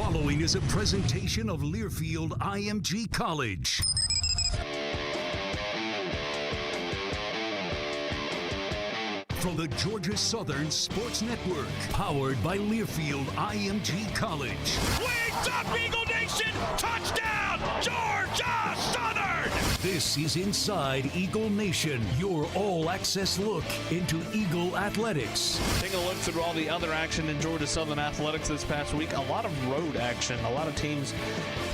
following is a presentation of Learfield IMG College. From the Georgia Southern Sports Network, powered by Learfield IMG College. Wings up, Eagle Nation! Touchdown, Georgia Southern! This is Inside Eagle Nation, your all-access look into Eagle athletics. Taking a look through all the other action in Georgia Southern athletics this past week. A lot of road action. A lot of teams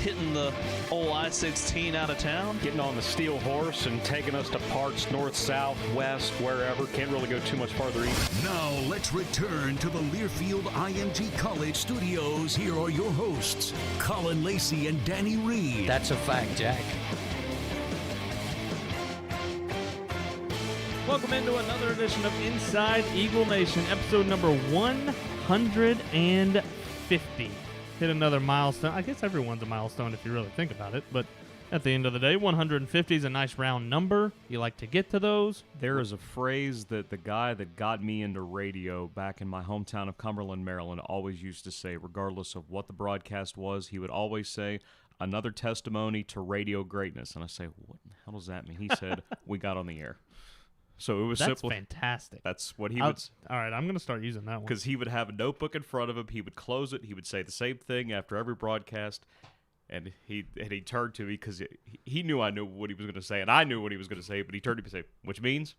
hitting the old I-16 out of town. Getting on the steel horse and taking us to parts north, south, west, wherever. Can't really go too much farther east. Now let's return to the Learfield IMG College studios. Here are your hosts, Colin Lacy and Danny Reed. That's a fact, Jack. Welcome into another edition of Inside Eagle Nation, episode number 150. Hit another milestone. I guess everyone's a milestone if you really think about it, but at the end of the day, 150 is a nice round number. You like to get to those. There is a phrase that the guy that got me into radio back in my hometown of Cumberland, Maryland, always used to say, regardless of what the broadcast was, he would always say, another testimony to radio greatness. And I say, what the hell does that mean? He said, we got on the air. So it was simple. That's fantastic. That's what he would. All right, I'm going to start using that one. Because he would have a notebook in front of him. He would close it. He would say the same thing after every broadcast. And he turned to me because he knew I knew what he was going to say, and I knew what he was going to say. But he turned to me and said, which means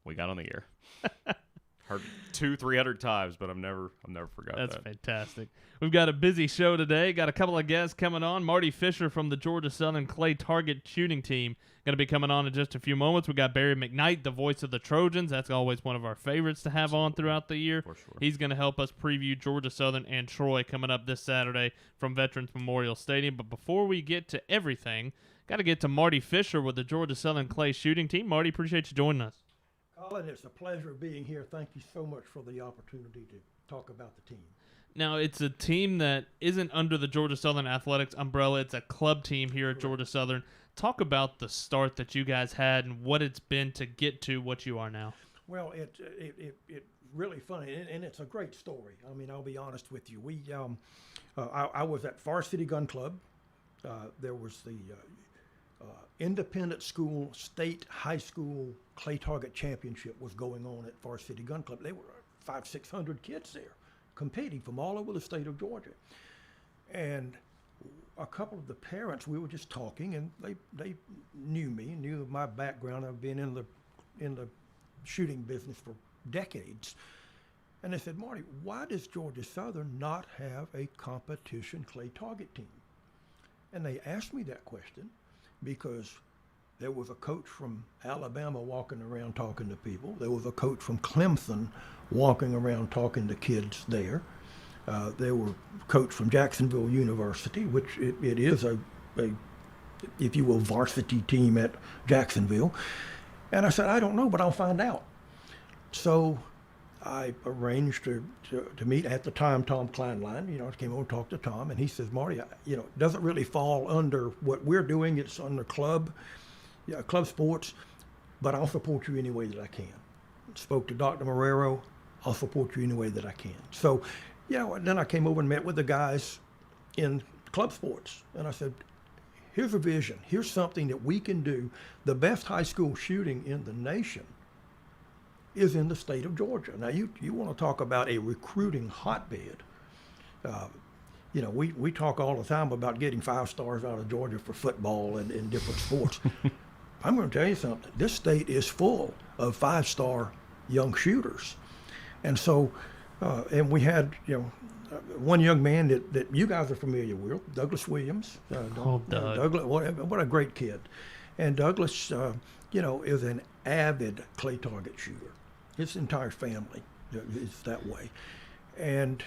we got on the air. Heard 200-300 times, but I've never forgot that. That's fantastic. We've got a busy show today. Got a couple of guests coming on. Marty Fisher from the Georgia Southern Clay Target Shooting Team going to be coming on in just a few moments. We got Barry McKnight, the voice of the Trojans. That's always one of our favorites to have on throughout the year. For sure. He's going to help us preview Georgia Southern and Troy coming up this Saturday from Veterans Memorial Stadium. But before we get to everything, got to get to Marty Fisher with the Georgia Southern Clay Shooting Team. Marty, appreciate you joining us. Colin, it's a pleasure being here. Thank you so much for the opportunity to talk about the team. Now, it's a team that isn't under the Georgia Southern Athletics umbrella. It's a club team here at Georgia Southern. Talk about the start that you guys had and what it's been to get to what you are now. Well, it's really funny, and it's a great story. I mean, I'll be honest with you. I was at Varsity Gun Club. There was the independent school, state high school clay target championship was going on at Varsity Gun Club. There were 500-600 kids there competing from all over the state of Georgia. And a couple of the parents, we were just talking, and they knew me, knew my background. I've been in the shooting business for decades. And they said, Marty, why does Georgia Southern not have a competition clay target team? And they asked me that question because there was a coach from Alabama walking around talking to people. There was a coach from Clemson walking around talking to kids there. There were a coach from Jacksonville University, which it is a, if you will, varsity team at Jacksonville. And I said, I don't know, but I'll find out. So I arranged to meet at the time Tom Kleinlein. I came over and talked to Tom, and he says, Marty, it doesn't really fall under what we're doing. It's under club sports, but I'll support you any way that I can. Spoke to Dr. Marrero. I'll support you any way that I can. So, then I came over and met with the guys in club sports, and I said, here's a vision. Here's something that we can do. The best high school shooting in the nation is in the state of Georgia. Now, you want to talk about a recruiting hotbed. We talk all the time about getting 5 stars out of Georgia for football and in different sports. I'm going to tell you something. This state is full of 5-star young shooters. And so, and we had, one young man that you guys are familiar with, Douglas Williams. Doug. Douglas, what a great kid. And Douglas, is an avid clay target shooter. His entire family is that way. And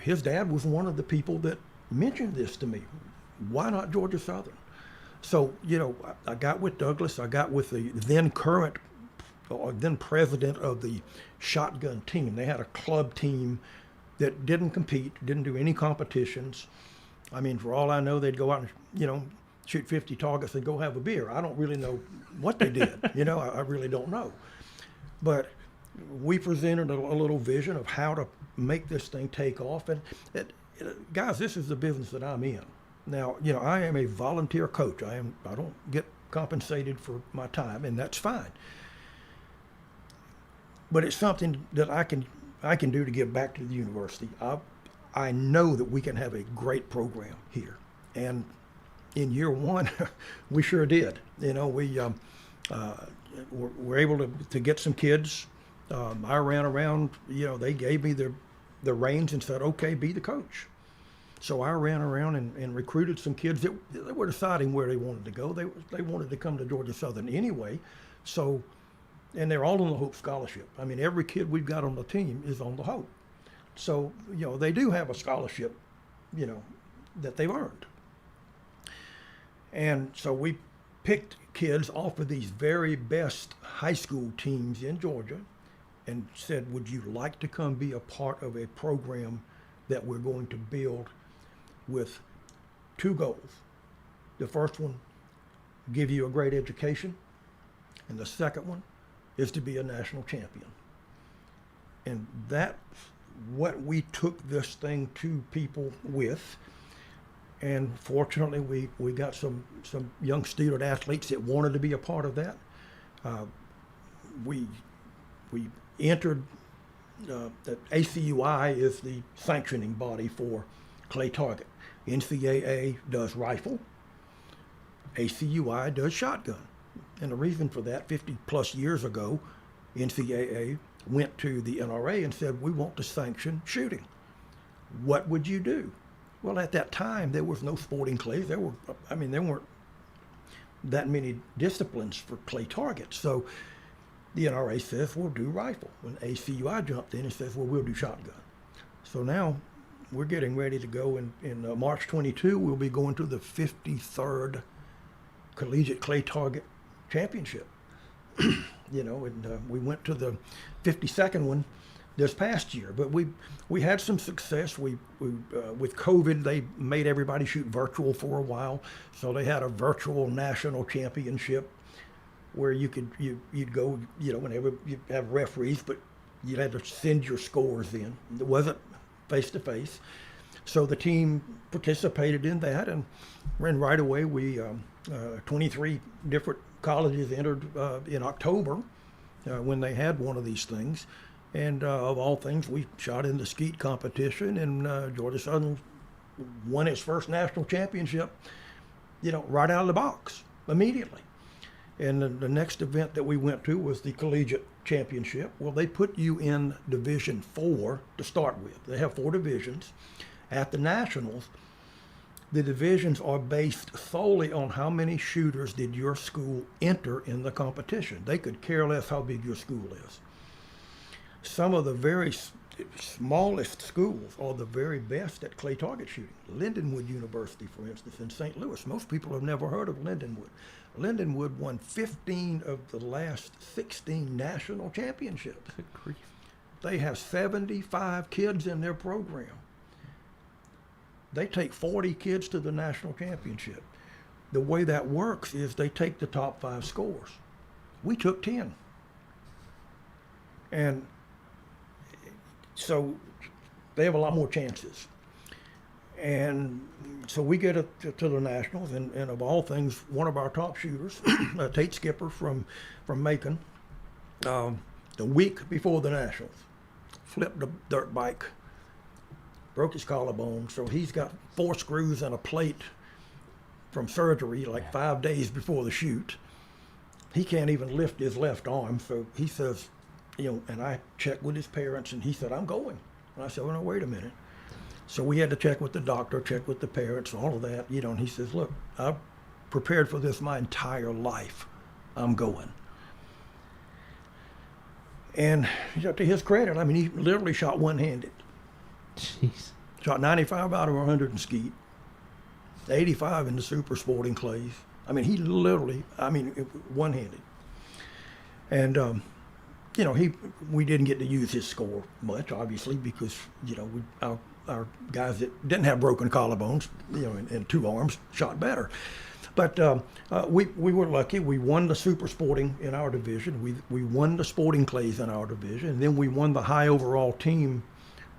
his dad was one of the people that mentioned this to me. Why not Georgia Southern? So, I got with Douglas. I got with the then president of the shotgun team. They had a club team that didn't compete, didn't do any competitions. I mean, for all I know, they'd go out and, shoot 50 targets and go have a beer. I don't really know what they did. I really don't know. But we presented a little vision of how to make this thing take off. And guys, this is the business that I'm in. Now, I am a volunteer coach. I don't get compensated for my time, and that's fine. But it's something that I can do to give back to the university. I know that we can have a great program here, and in year one, we sure did. We were able to get some kids. I ran around. They gave me the reins and said, "Okay, be the coach." So I ran around and recruited some kids that were deciding where they wanted to go. They wanted to come to Georgia Southern anyway. So, and they're all on the Hope Scholarship. I mean, every kid we've got on the team is on the Hope. So, they do have a scholarship, that they've earned. And so we picked kids off of these very best high school teams in Georgia and said, would you like to come be a part of a program that we're going to build with two goals? The first one, give you a great education. And the second one is to be a national champion. And that's what we took this thing to people with. And fortunately, we got some young student athletes that wanted to be a part of that. We entered, the ACUI is the sanctioning body for clay target. NCAA does rifle. ACUI does shotgun. And the reason for that, 50 plus years ago, NCAA went to the NRA and said, we want to sanction shooting. What would you do? Well, at that time, there was no sporting clays. There weren't that many disciplines for clay targets. So the NRA says, we'll do rifle. When ACUI jumped in and says, well, we'll do shotgun. So now we're getting ready to go in March 22. We'll be going to the 53rd Collegiate Clay Target Championship. And we went to the 52nd one this past year, but we had some success. We with COVID, they made everybody shoot virtual for a while, so they had a virtual national championship where you'd go, whenever you have referees, but you had to send your scores in. It wasn't face to face, so the team participated in that, and right away we 23 different colleges entered in October when they had one of these things. And of all things, we shot in the skeet competition, and Georgia Southern won its first national championship, right out of the box, immediately. And the next event that we went to was the Collegiate Championship. Well, they put you in Division 4 to start with. They have 4 divisions. At the Nationals, the divisions are based solely on how many shooters did your school enter in the competition. They could care less how big your school is. Some of the very smallest schools are the very best at clay target shooting. Lindenwood University, for instance, in St. Louis. Most people have never heard of Lindenwood. Lindenwood won 15 of the last 16 national championships. Good grief. They have 75 kids in their program. They take 40 kids to the national championship. The way that works is they take the top 5 scores. We took 10. And so they have a lot more chances. And so we get to the Nationals, and of all things, one of our top shooters, Tate Skipper from Macon, the week before the Nationals, flipped a dirt bike, broke his collarbone, so he's got 4 screws and a plate from surgery like 5 days before the shoot. He can't even lift his left arm, so he says, and I checked with his parents, and he said, I'm going. And I said, well, no, wait a minute. So we had to check with the doctor, check with the parents, all of that, and he says, look, I've prepared for this my entire life. I'm going. And to his credit, he literally shot one-handed. Jeez. Shot 95 out of 100 in skeet, 85 in the super sporting clays. He literally, one-handed. And, we didn't get to use his score much, obviously, because, our guys that didn't have broken collarbones, and 2 arms shot better. But we were lucky. We won the super sporting in our division. We won the sporting clays in our division. And then we won the high overall team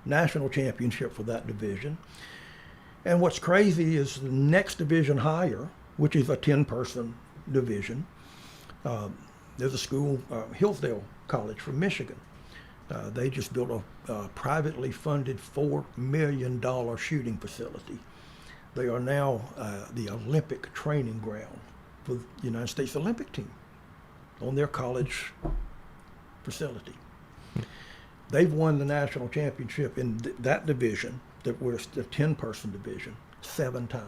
national championship for that division. And what's crazy is the next division higher, which is a 10-person division. There's a school, Hillsdale College from Michigan. They just built a privately funded $4 million shooting facility. They are now the Olympic training ground for the United States Olympic team on their college facility. They've won the national championship in that division, that was the 10-person division, 7 times.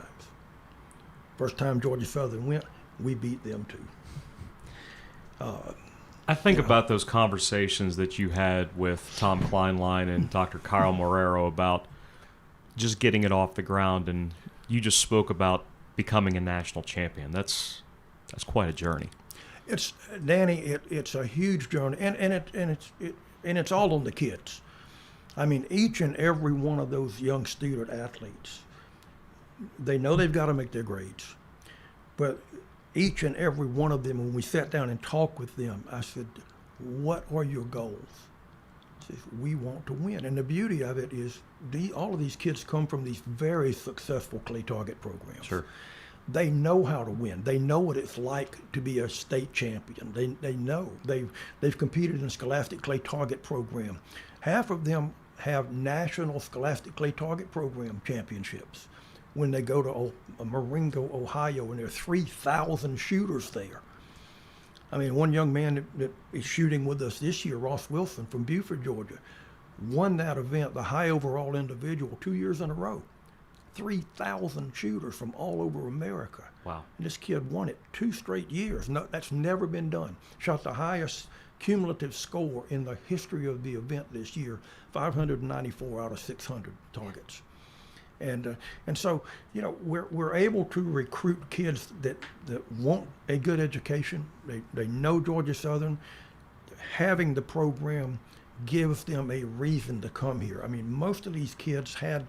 First time Georgia Southern went, we beat them too. I think about those conversations that you had with Tom Kleinlein and Dr. Kyle Morero about just getting it off the ground, and you just spoke about becoming a national champion. That's quite a journey. It's Danny. It's a huge journey, and it's all on the kids. I mean, each and every one of those young student athletes, they know they've got to make their grades, but each and every one of them, when we sat down and talked with them, I said, "What are your goals?" He says, "We want to win." And the beauty of it is, all of these kids come from these very successful clay target programs. Sure. They know how to win. They know what it's like to be a state champion. They know. They've competed in Scholastic Clay Target program. Half of them have national Scholastic Clay Target program championships when they go to Marengo, Ohio, and there are 3,000 shooters there. I mean, one young man that is shooting with us this year, Ross Wilson from Buford, Georgia, won that event, the high overall individual, 2 years in a row. 3,000 shooters from all over America. Wow. And this kid won it 2 straight years. No, that's never been done. Shot the highest cumulative score in the history of the event this year, 594 out of 600 targets. And so, you know, we're able to recruit kids that want a good education. They know Georgia Southern. Having the program gives them a reason to come here. I mean, most of these kids had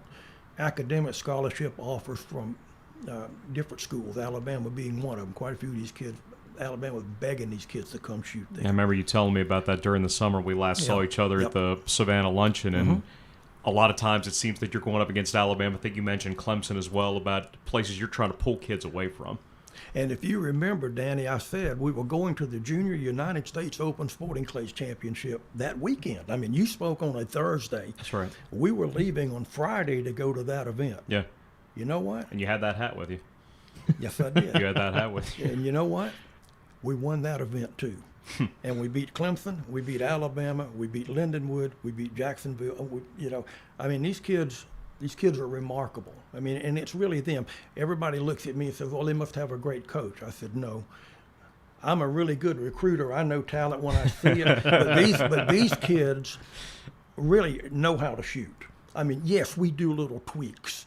academic scholarship offers from different schools, Alabama being one of them. Quite a few of these kids, Alabama was begging these kids to come shoot there. I remember you telling me about that during the summer. We last saw each other at the Savannah luncheon, and a lot of times it seems that you're going up against Alabama. I think you mentioned Clemson as well, about places you're trying to pull kids away from. And if you remember, Danny, I said we were going to the Junior United States Open Sporting Clays Championship that weekend. I mean, you spoke on a Thursday. That's right. We were leaving on Friday to go to that event. Yeah. You know what? And you had that hat with you. Yes, I did. You had that hat with you. And you know what? We won that event too. And we beat Clemson, we beat Alabama, we beat Lindenwood, we beat Jacksonville. You know, I mean, these kids are remarkable. I mean, and it's really them. Everybody looks at me and says, well, they must have a great coach. I said, no. I'm a really good recruiter. I know talent when I see it. but these kids really know how to shoot. I mean, yes, we do little tweaks,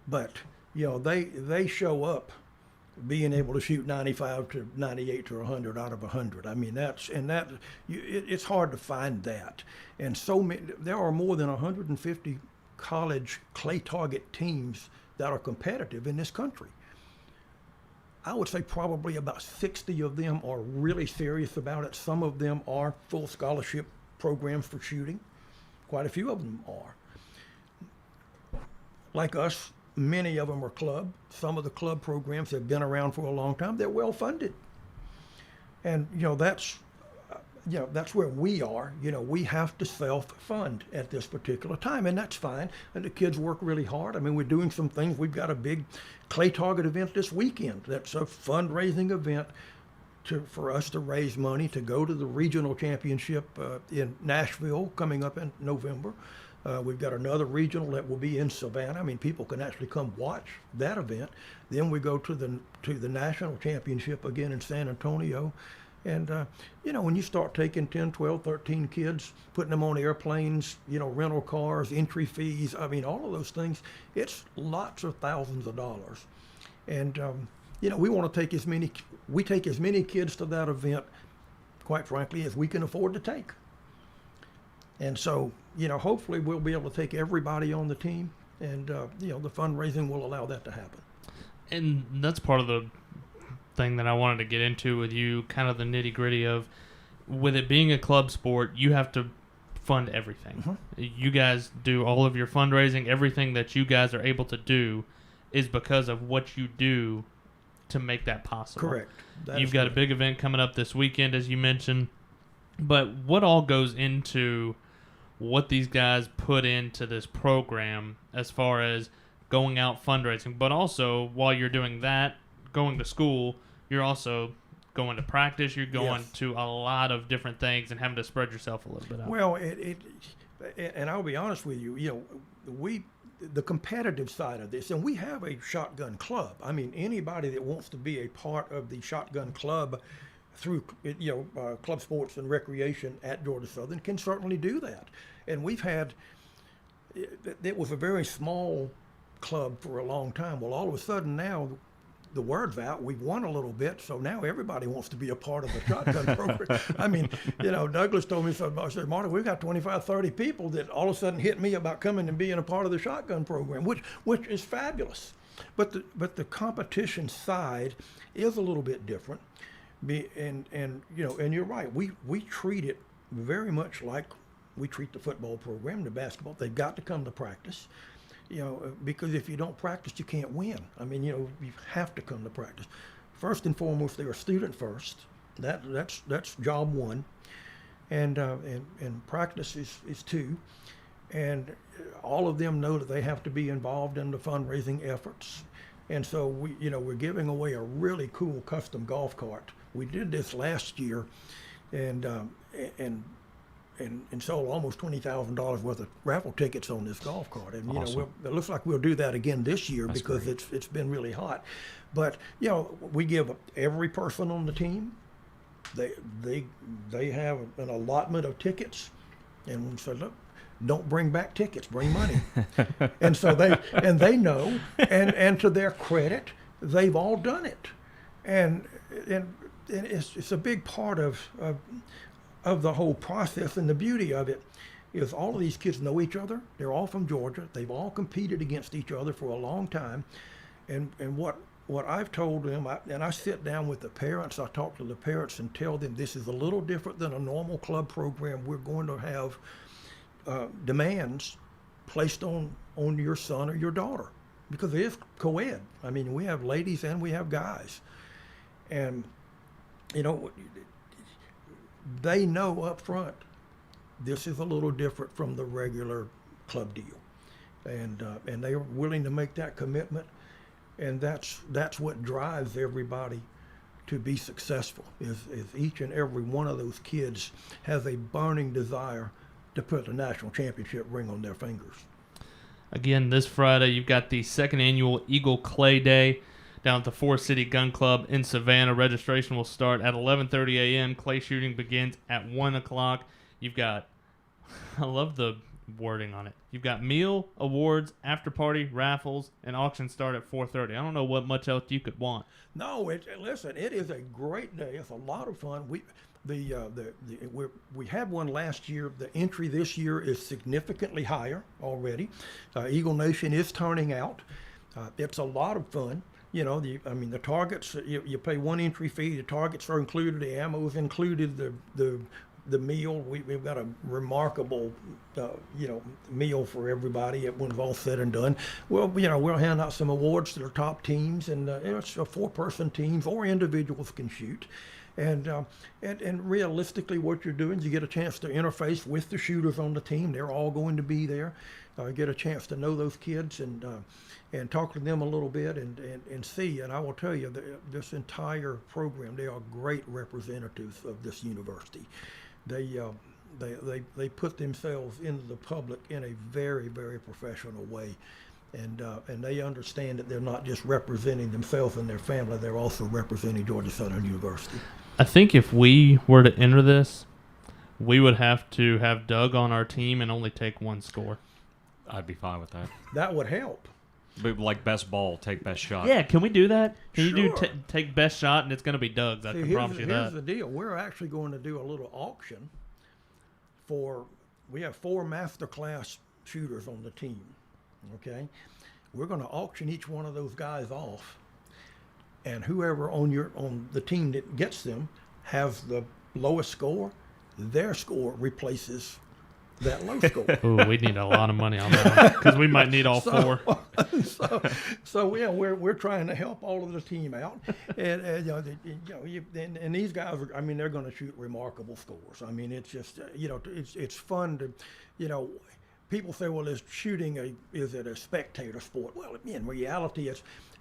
but, you know, they show up being able to shoot 95 to 98 to 100 out of 100. I mean, it's hard to find that. And so many, there are more than 150 college clay target teams that are competitive in this country. I would say probably about 60 of them are really serious about it. Some of them are full scholarship programs for shooting. Quite a few of them are. Like us, many of them are club. Some of the club programs have been around for a long time. They're well funded. And, you know, that's where we are. You know, we have to self-fund at this particular time, and that's fine. And the kids work really hard. I mean, we're doing some things. We've got a big clay target event this weekend. That's a fundraising event for us to raise money to go to the regional championship in Nashville coming up in November. We've got another regional that will be in Savannah. I mean, people can actually come watch that event. Then we go to the national championship again in San Antonio. And, you know, when you start taking 10, 12, 13 kids, putting them on airplanes, you know, rental cars, entry fees, I mean, all of those things, it's lots of thousands of dollars. And, you know, we take as many kids to that event, quite frankly, as we can afford to take. And so, you know, hopefully we'll be able to take everybody on the team, and, you know, the fundraising will allow that to happen. And that's part of the thing that I wanted to get into with you, kind of the nitty gritty of, with it being a club sport, you have to fund everything. You guys do all of your fundraising. Everything that you guys are able to do is because of what you do to make that possible. Correct. You've got a big event coming up this weekend, as you mentioned. But what all goes into what these guys put into this program as far as going out fundraising? But also, while you're doing that, going to school, you're also going to practice. You're going to a lot of different things and having to spread yourself a little bit out. Well, and I'll be honest with you, the competitive side of this, and we have a shotgun club. I mean, anybody that wants to be a part of the shotgun club through club sports and recreation at Georgia Southern can certainly do that. And we've had, it was a very small club for a long time. Well, all of a sudden now, the word's out, we've won a little bit, so now everybody wants to be a part of the shotgun program. I mean, Douglas told me, I said, Marty, we've got 25, 30 people that all of a sudden hit me about coming and being a part of the shotgun program, which is fabulous. But the competition side is a little bit different. And you're right, we treat it very much like we treat the football program, the basketball. They've got to come to practice. Because if you don't practice, you can't win. I mean, you have to come to practice. First and foremost, they're a student first. That's job one, and practice is two. And all of them know that they have to be involved in the fundraising efforts. And so we're giving away a really cool custom golf cart. We did this last year, and sold almost $20,000 worth of raffle tickets on this golf cart. And Awesome. It looks like we'll do that again this year. That's because great. it's been really hot. But we give every person on the team, they have an allotment of tickets, and we said, look, don't bring back tickets, bring money. And so they know, and to their credit, they've all done it, and it's a big part of the whole process. And the beauty of it is all of these kids know each other. They're all from Georgia. They've all competed against each other for a long time. And what I've told them, and I sit down with the parents, I talk to the parents and tell them this is a little different than a normal club program. We're going to have demands placed on your son or your daughter, because it is co-ed. I mean, we have ladies and we have guys. And, they know up front this is a little different from the regular club deal, and they are willing to make that commitment, and that's what drives everybody to be successful. Is each and every one of those kids has a burning desire to put the national championship ring on their fingers. Again, this Friday, you've got the second annual Eagle Clay Day down at the Forest City Gun Club in Savannah. Registration will start at 11:30 a.m. Clay shooting begins at 1 o'clock. You've got, I love the wording on it. You've got meal, awards, after party, raffles, and auctions start at 4:30. I don't know what much else you could want. No, listen, it is a great day. It's a lot of fun. We had one last year. The entry this year is significantly higher already. Eagle Nation is turning out. It's a lot of fun. The targets, you pay one entry fee. The targets are included. The ammo is included. The meal, we've got a remarkable, meal for everybody when it's all said and done. Well, we'll hand out some awards to the top teams, and it's a 4-person teams or individuals can shoot. And realistically, what you're doing is you get a chance to interface with the shooters on the team. They're all going to be there. Get a chance to know those kids and talk to them a little bit and see. And I will tell you, this entire program, they are great representatives of this university. They put themselves into the public in a very, very professional way. And they understand that they're not just representing themselves and their family, they're also representing Georgia Southern University. I think if we were to enter this, we would have to have Doug on our team and only take one score. I'd be fine with that. That would help. But like best ball, take best shot. Yeah, can we do that? Can you do Sure. take best shot, and it's going to be Doug's. I can promise you that. Here's the deal. We're actually going to do a little auction we have 4 masterclass shooters on the team, okay? We're going to auction each one of those guys off, and whoever on the team that gets them has the lowest score. Their score replaces that low score. Ooh, we need a lot of money on that because we might need all four. So yeah, we're trying to help all of the team out, and and these guys are, I mean, they're going to shoot remarkable scores. I mean, it's just it's fun to, people say, well, is shooting is it a spectator sport? Well, in reality,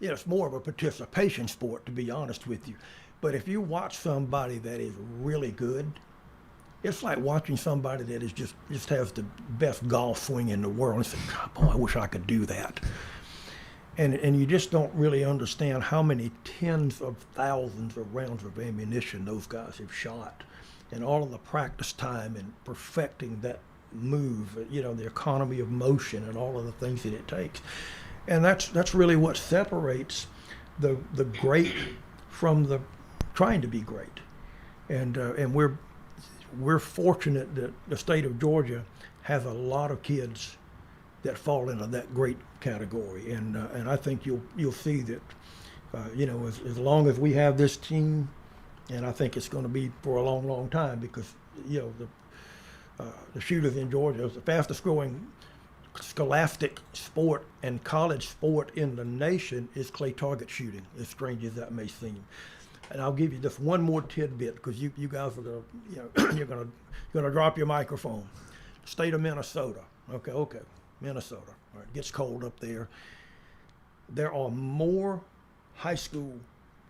it's more of a participation sport, to be honest with you. But if you watch somebody that is really good, it's like watching somebody that is just has the best golf swing in the world and say, "Oh, I wish I could do that." And you just don't really understand how many tens of thousands of rounds of ammunition those guys have shot, and all of the practice time and perfecting that move, the economy of motion and all of the things that it takes. And that's really what separates the great from the trying to be great. And we're fortunate that the state of Georgia has a lot of kids that fall into that great category, and I think you'll see that, as long as we have this team, and I think it's going to be for a long, long time, because the shooters in Georgia is the fastest growing scholastic sport and college sport in the nation is clay target shooting, as strange as that may seem. And I'll give you just one more tidbit, because you guys are gonna, you're gonna drop your microphone. State of Minnesota. Okay, Minnesota. All right, it gets cold up there. There are more high school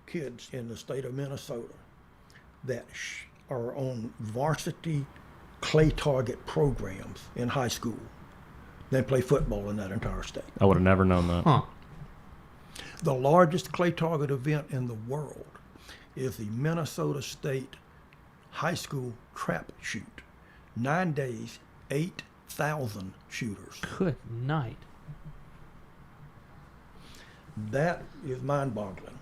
kids in the state of Minnesota that are on varsity clay target programs in high school than play football in that entire state. I would have never known that. Huh. The largest clay target event in the world is the Minnesota State High School Trap Shoot. 9 days, 8,000 shooters. Good night. That is mind-boggling,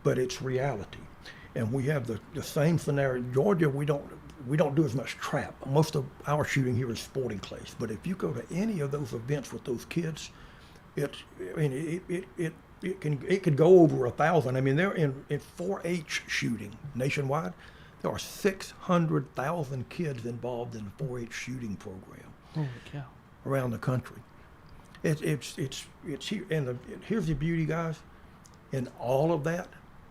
but it's reality. And we have the same scenario. In Georgia, we don't do as much trap. Most of our shooting here is sporting clays. But if you go to any of those events with those kids, it could go over 1,000. I mean, they're in 4-H shooting nationwide. There are 600,000 kids involved in the 4-H shooting program. Holy cow! Around the country. It's here, and here's the beauty, guys. In all of that,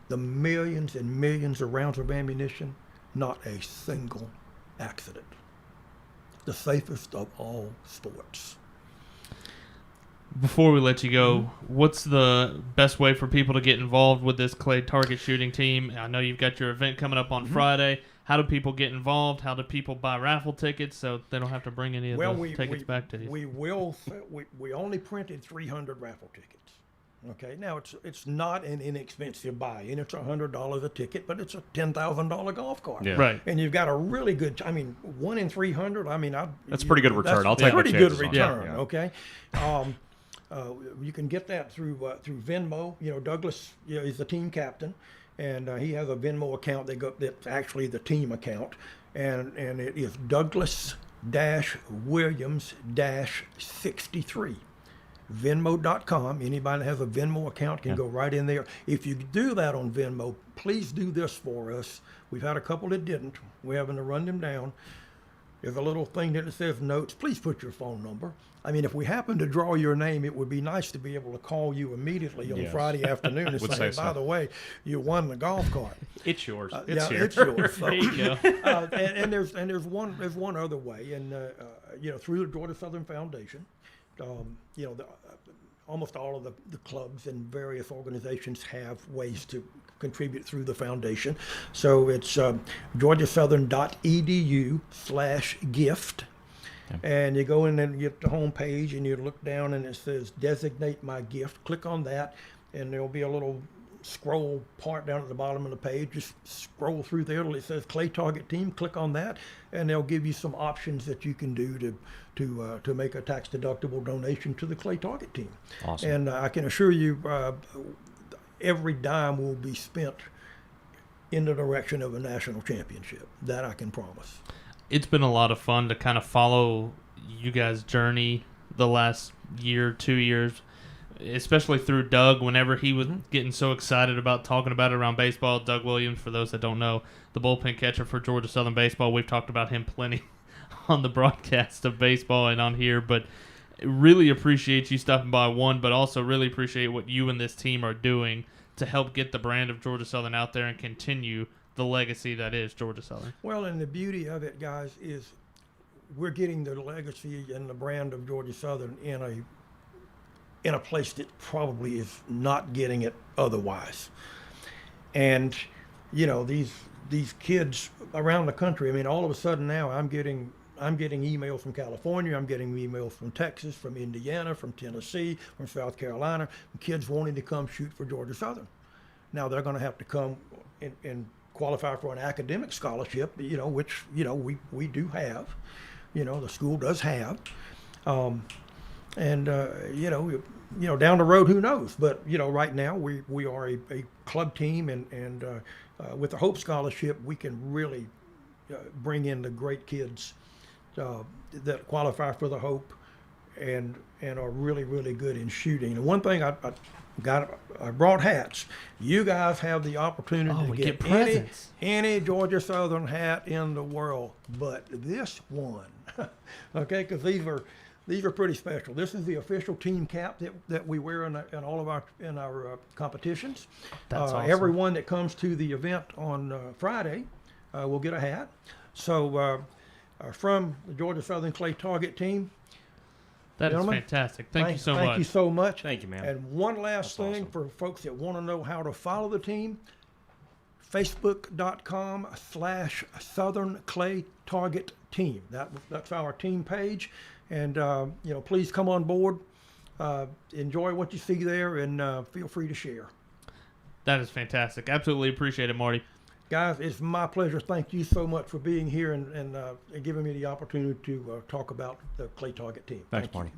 the millions and millions of rounds of ammunition, not a single accident. The safest of all sports. Before we let you go, what's the best way for people to get involved with this clay target shooting team? I know you've got your event coming up on Friday. How do people get involved? How do people buy raffle tickets so they don't have to bring any of the tickets back to you? We only printed 300 raffle tickets. Okay, now it's not an inexpensive buy-in. It's $100 a ticket, but it's a $10,000 golf cart. Yeah. Right. And you've got a really good. 1 in 300. I mean, that's a pretty good return. That's I'll take pretty my good chances on return. that. Yeah. Okay. You can get that through Venmo. Douglas is the team captain, and he has a Venmo account. That's actually the team account, and it is Douglas-Williams-63. Venmo.com. Anybody that has a Venmo account can go right in there. If you do that on Venmo, please do this for us. We've had a couple that didn't. We're having to run them down. There's a little thing that says notes. Please put your phone number. I mean, if we happen to draw your name, it would be nice to be able to call you immediately on Friday afternoon and say, by the way, you won the golf cart. It's yours. It's yours. So, There you go. and there's one other way, and through the Georgia Southern Foundation, almost all of the clubs and various organizations have ways to contribute through the foundation. So it's georgiasouthern.edu/gift. And you go in and you get the home page and you look down and it says designate my gift. Click on that and there'll be a little scroll part down at the bottom of the page. Just scroll through there till it says clay target team. Click on that and they'll give you some options that you can do to make a tax deductible donation to the clay target team. Awesome. And I can assure you every dime will be spent in the direction of a national championship. That I can promise. It's been a lot of fun to kind of follow you guys' journey the last year, 2 years, especially through Doug, whenever he was getting so excited about talking about it around baseball. Doug Williams, for those that don't know, the bullpen catcher for Georgia Southern Baseball. We've talked about him plenty on the broadcast of baseball and on here, but really appreciate you stopping by, but also really appreciate what you and this team are doing to help get the brand of Georgia Southern out there and continue the legacy that is Georgia Southern. Well, and the beauty of it, guys, is we're getting the legacy and the brand of Georgia Southern in a place that probably is not getting it otherwise. And, you know, these kids around the country, I mean, all of a sudden now I'm getting emails from California, I'm getting emails from Texas, from Indiana, from Tennessee, from South Carolina, kids wanting to come shoot for Georgia Southern. Now they're going to have to come and qualify for an academic scholarship, you know, which, you know, we do have, you know, the school does have. You know, down the road, who knows? But, you know, right now we are a club team, and with the Hope Scholarship, we can really bring in the great kids that qualify for the Hope and are really, really good in shooting. And one thing I brought hats. You guys have the opportunity to get any Georgia Southern hat in the world, but this one, okay, because these are pretty special. This is the official team cap that we wear in all of our competitions. That's awesome. Everyone that comes to the event on Friday will get a hat. So from the Georgia Southern Clay Target team. That is fantastic. Thank you so much. Thank you so much. Thank you, man. And one last thing for folks that want to know how to follow the team, Facebook.com/Southern Clay Target Team. That's our team page. And, you know, please come on board, enjoy what you see there, and feel free to share. That is fantastic. Absolutely appreciate it, Marty. Guys, it's my pleasure. Thank you so much for being here and giving me the opportunity to talk about the Clay Target team. Thanks, Marty.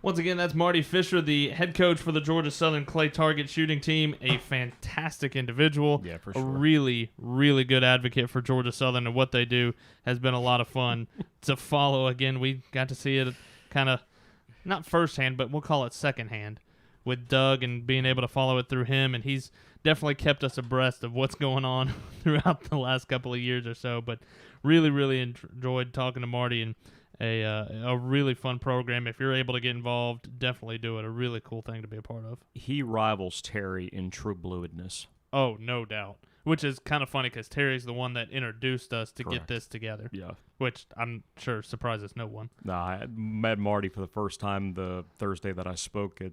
Once again, that's Marty Fisher, the head coach for the Georgia Southern Clay Target shooting team. A fantastic individual. Yeah, for sure. A really, really good advocate for Georgia Southern, and what they do has been a lot of fun to follow. Again, we got to see it kind of, not firsthand, but we'll call it secondhand with Doug, and being able to follow it through him. And he's definitely kept us abreast of what's going on throughout the last couple of years or so. But really, really enjoyed talking to Marty, and a really fun program. If you're able to get involved, definitely do it. A really cool thing to be a part of. He rivals Terry in true bluedness. Oh, no doubt. Which is kind of funny because Terry's the one that introduced us to get this together. Yeah. Which I'm sure surprises no one. No, I met Marty for the first time the Thursday that I spoke at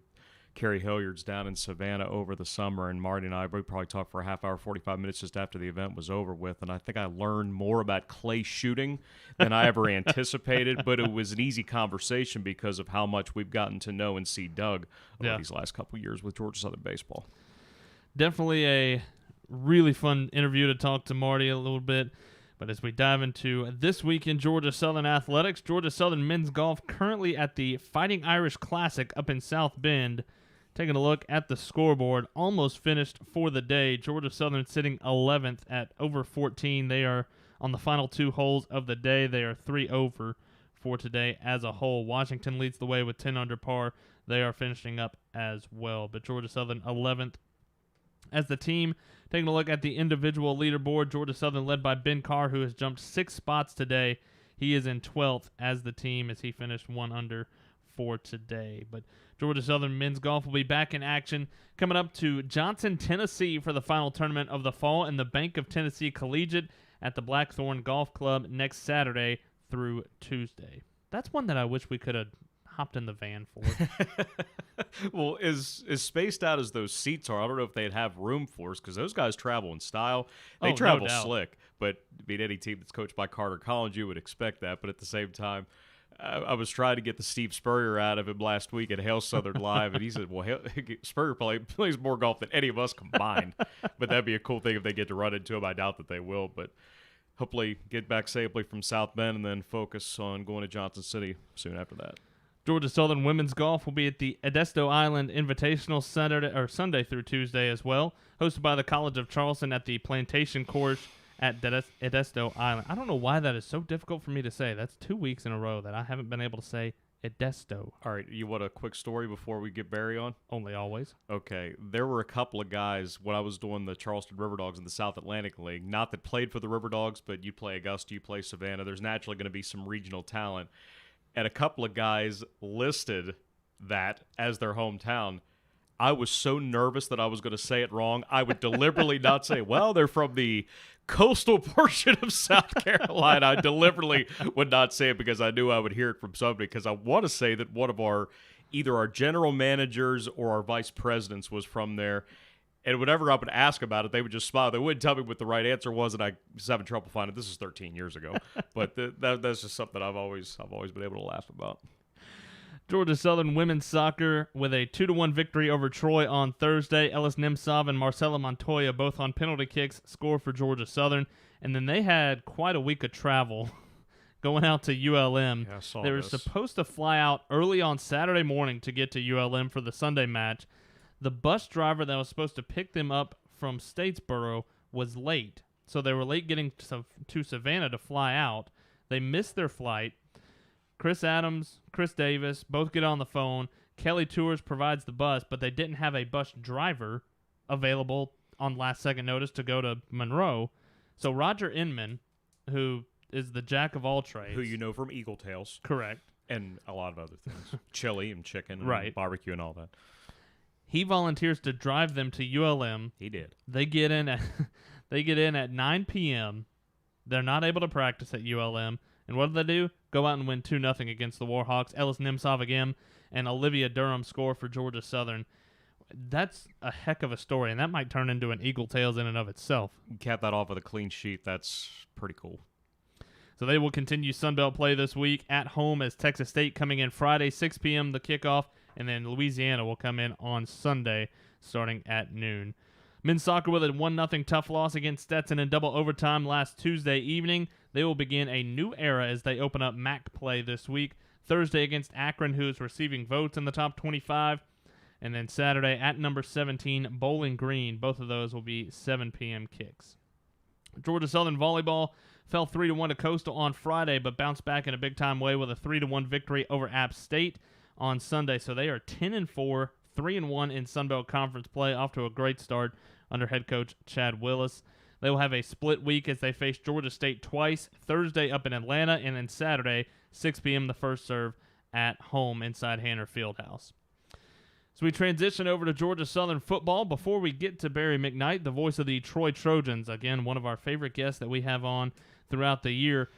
Kerry Hilliard's down in Savannah over the summer, and Marty and I probably talked for a half hour, 45 minutes just after the event was over with, and I think I learned more about clay shooting than I ever anticipated, but it was an easy conversation because of how much we've gotten to know and see Doug over these last couple of years with Georgia Southern baseball. Definitely a really fun interview to talk to Marty a little bit. But as we dive into this week in Georgia Southern athletics, Georgia Southern men's golf currently at the Fighting Irish Classic up in South Bend. Taking a look at the scoreboard, almost finished for the day. Georgia Southern sitting 11th at over 14. They are on the final two holes of the day. They are 3 over for today as a whole. Washington leads the way with 10 under par. They are finishing up as well. But Georgia Southern 11th as the team. Taking a look at the individual leaderboard, Georgia Southern led by Ben Carr, who has jumped 6 spots today. He is in 12th as the team as he finished 1 under for today. But Georgia Southern men's golf will be back in action coming up to Johnson, Tennessee for the final tournament of the fall, and the Bank of Tennessee Collegiate at the Blackthorn Golf Club next Saturday through Tuesday. That's one that I wish we could have hopped in the van for. Well, as spaced out as those seats are, I don't know if they'd have room for us because those guys travel in style. They travel slick, but beat any team that's coached by Carter Collins, you would expect that. But at the same time, I was trying to get the Steve Spurrier out of him last week at Hail Southern Live, and he said, well, Spurrier plays more golf than any of us combined. But that'd be a cool thing if they get to run into him. I doubt that they will, but hopefully get back safely from South Bend and then focus on going to Johnson City soon after that. Georgia Southern women's golf will be at the Edisto Island Invitational Sunday through Tuesday as well, hosted by the College of Charleston at the Plantation Course at Edisto Island. I don't know why that is so difficult for me to say. That's 2 weeks in a row that I haven't been able to say Edesto. All right, you want a quick story before we get Barry on? Only always. Okay, there were a couple of guys when I was doing the Charleston River Dogs in the South Atlantic League, not that played for the River Dogs, but you play Augusta, you play Savannah. There's naturally going to be some regional talent. And a couple of guys listed that as their hometown. I was so nervous that I was going to say it wrong. I would deliberately not say, well, they're from the coastal portion of South Carolina. I deliberately would not say it because I knew I would hear it from somebody, because I want to say that one of either our general managers or our vice presidents was from there. And whenever I would ask about it, they would just smile. They wouldn't tell me what the right answer was, and I was having trouble finding it. This is 13 years ago. But that's just something I've always been able to laugh about. Georgia Southern women's soccer with a 2-1 victory over Troy on Thursday. Ellis Nemtsov and Marcela Montoya, both on penalty kicks, scored for Georgia Southern. And then they had quite a week of travel going out to ULM. Yeah, I saw they were this. supposed to fly out early on Saturday morning to get to ULM for the Sunday match. The bus driver that was supposed to pick them up from Statesboro was late. So they were late getting to Savannah to fly out. They missed their flight. Chris Adams, Chris Davis, both get on the phone. Kelly Tours provides the bus, but they didn't have a bus driver available on last-second notice to go to Monroe. So Roger Inman, who is the jack of all trades. Who you know from Eagle Tails. Correct. And a lot of other things. Chili and chicken and Right. barbecue and all that. He volunteers to drive them to ULM. He did. They get in at 9 p.m. They're not able to practice at ULM. And what do? Go out and win 2-0 against the Warhawks. Ellis Nemtsov again and Olivia Durham score for Georgia Southern. That's a heck of a story, and that might turn into an Eagle Tales in and of itself. Cap that off with a clean sheet. That's pretty cool. So they will continue Sunbelt play this week at home as Texas State coming in Friday, 6 p.m. the kickoff, and then Louisiana will come in on Sunday starting at noon. Men's soccer with a 1-0 tough loss against Stetson in double overtime last Tuesday evening. They will begin a new era as they open up MAC play this week. Thursday against Akron, who is receiving votes in the top 25. And then Saturday at number 17, Bowling Green. Both of those will be 7 p.m. kicks. Georgia Southern volleyball fell 3-1 to Coastal on Friday, but bounced back in a big-time way with a 3-1 victory over App State on Sunday. So they are 10-4, 3-1 in Sunbelt Conference play, off to a great start under head coach Chad Willis. They will have a split week as they face Georgia State twice, Thursday up in Atlanta, and then Saturday, 6 p.m. the first serve at home inside Hanner Fieldhouse. So we transition over to Georgia Southern football. Before we get to Barry McKnight, the voice of the Troy Trojans, again, one of our favorite guests that we have on throughout the year.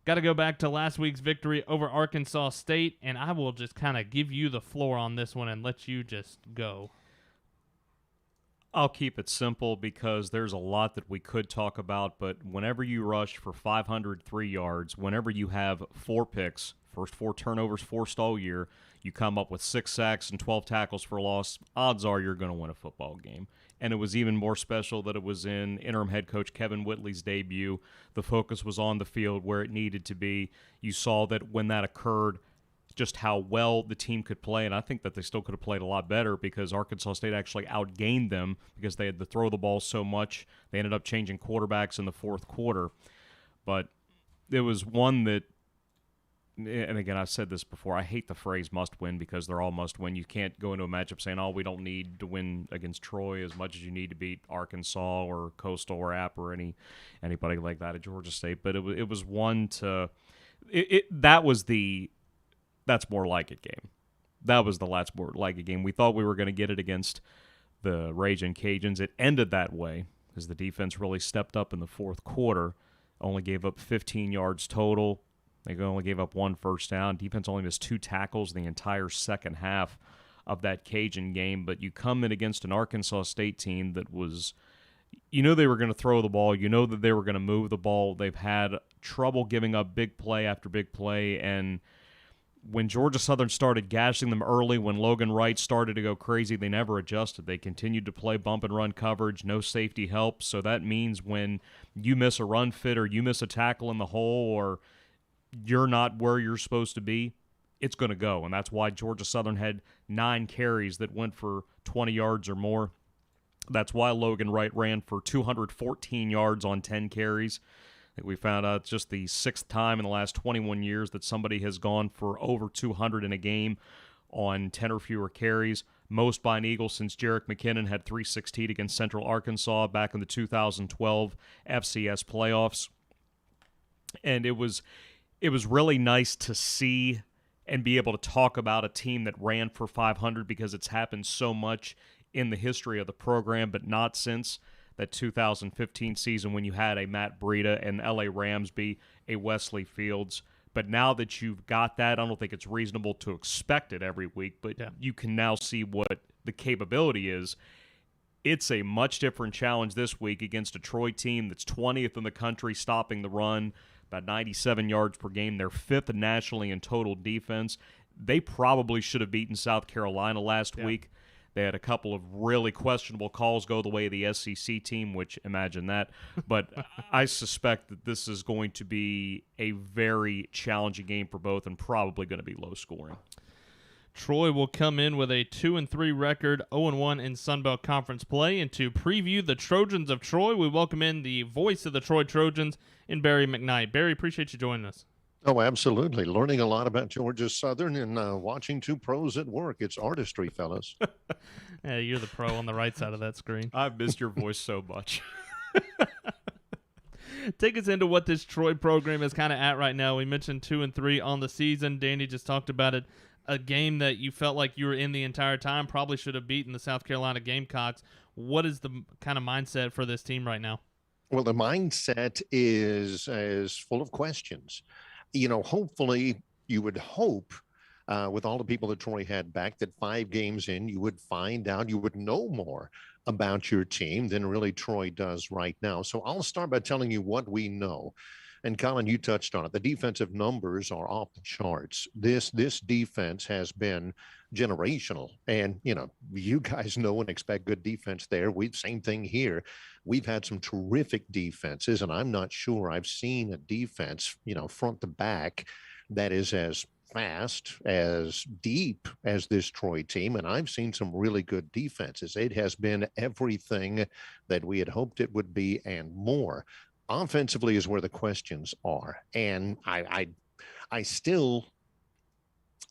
Got to go back to last week's victory over Arkansas State, and I will just kind of give you the floor on this one and let you just go. I'll keep it simple because there's a lot that we could talk about, but whenever you rush for 503 yards, whenever you have 4 picks, first 4 turnovers forced all year, you come up with 6 sacks and 12 tackles for loss, odds are you're going to win a football game. And it was even more special that it was in interim head coach Kevin Whitley's debut. The focus was on the field where it needed to be. You saw that when that occurred, just how well the team could play, and I think that they still could have played a lot better because Arkansas State actually outgained them because they had to throw the ball so much. They ended up changing quarterbacks in the fourth quarter. But it was one that, and again, I've said this before, I hate the phrase must win because they're all must win. You can't go into a matchup saying, oh, we don't need to win against Troy as much as you need to beat Arkansas or Coastal or App or anybody like that at Georgia State. But it was one to that's more like it game. That was the last more like it game. We thought we were going to get it against the Ragin' Cajuns. It ended that way because the defense really stepped up in the fourth quarter, only gave up 15 yards total. They only gave up 1 first down. Defense only missed 2 tackles the entire second half of that Cajun game. But you come in against an Arkansas State team that was, you know they were going to throw the ball. You know that they were going to move the ball. They've had trouble giving up big play after big play, and when Georgia Southern started gashing them early, when Logan Wright started to go crazy, they never adjusted. They continued to play bump and run coverage, no safety help. So that means when you miss a run fit or you miss a tackle in the hole or you're not where you're supposed to be, it's going to go. And that's why Georgia Southern had 9 carries that went for 20 yards or more. That's why Logan Wright ran for 214 yards on 10 carries. think we found out just the 6th time in the last 21 years that somebody has gone for over 200 in a game on 10 or fewer carries. Most by an Eagle since Jerick McKinnon had 316 against Central Arkansas back in the 2012 FCS playoffs. And it was really nice to see and be able to talk about a team that ran for 500 because it's happened so much in the history of the program, but not since that 2015 season when you had a Matt Breida and L.A. Ramsby, a Wesley Fields. But now that you've got that, I don't think it's reasonable to expect it every week, but you can now see what the capability is. It's a much different challenge this week against a Troy team that's 20th in the country stopping the run, about 97 yards per game. They're 5th nationally in total defense. They probably should have beaten South Carolina last week. They had a couple of really questionable calls go the way of the SEC team, which imagine that. But I suspect that this is going to be a very challenging game for both and probably going to be low scoring. Troy will come in with a 2-3 record, 0-1 in Sun Belt Conference play. And to preview the Trojans of Troy, we welcome in the voice of the Troy Trojans in Barry McKnight. Barry, appreciate you joining us. Oh, absolutely. Learning a lot about Georgia Southern and watching two pros at work. It's artistry, fellas. Yeah, you're the pro on the right side of that screen. I've missed your voice so much. Take us into what this Troy program is kind of at right now. We mentioned 2-3 on the season. Danny just talked about it. A game that you felt like you were in the entire time, probably should have beaten the South Carolina Gamecocks. What is the kind of mindset for this team right now? Well, the mindset is full of questions. You know, hopefully you would hope with all the people that Troy had back that 5 games in, you would find out, you would know more about your team than really Troy does right now. So I'll start by telling you what we know. And Colin, you touched on it. The defensive numbers are off the charts. This defense has been generational. And, you know, you guys know and expect good defense there. Same thing here. We've had some terrific defenses, and I'm not sure I've seen a defense, you know, front to back that is as fast, as deep as this Troy team. And I've seen some really good defenses. It has been everything that we had hoped it would be and more. Offensively is where the questions are. And I still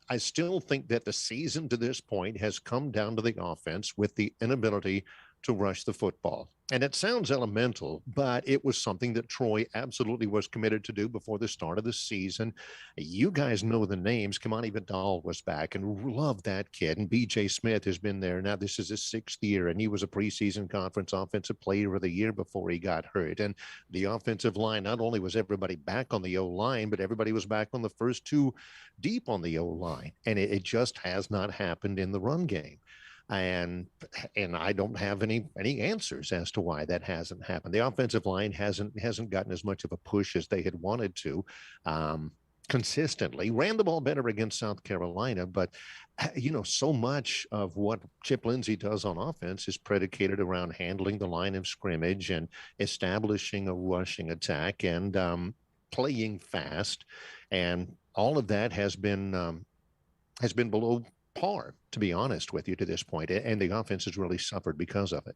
think that the season to this point has come down to the offense with the inability to rush the football. And it sounds elemental, but it was something that Troy absolutely was committed to do before the start of the season. You guys know the names. Kamani Vidal was back and love that kid. And B.J. Smith has been there. Now this is his 6th year, and he was a preseason conference offensive player of the year before he got hurt. And the offensive line, not only was everybody back on the O-line, but everybody was back on the first 2 deep on the O-line. And it just has not happened in the run game. And I don't have any answers as to why that hasn't happened. The offensive line hasn't gotten as much of a push as they had wanted to. Consistently ran the ball better against South Carolina, but you know, so much of what Chip Lindsey does on offense is predicated around handling the line of scrimmage and establishing a rushing attack and playing fast, and all of that has been below par, to be honest with you, to this point, and the offense has really suffered because of it.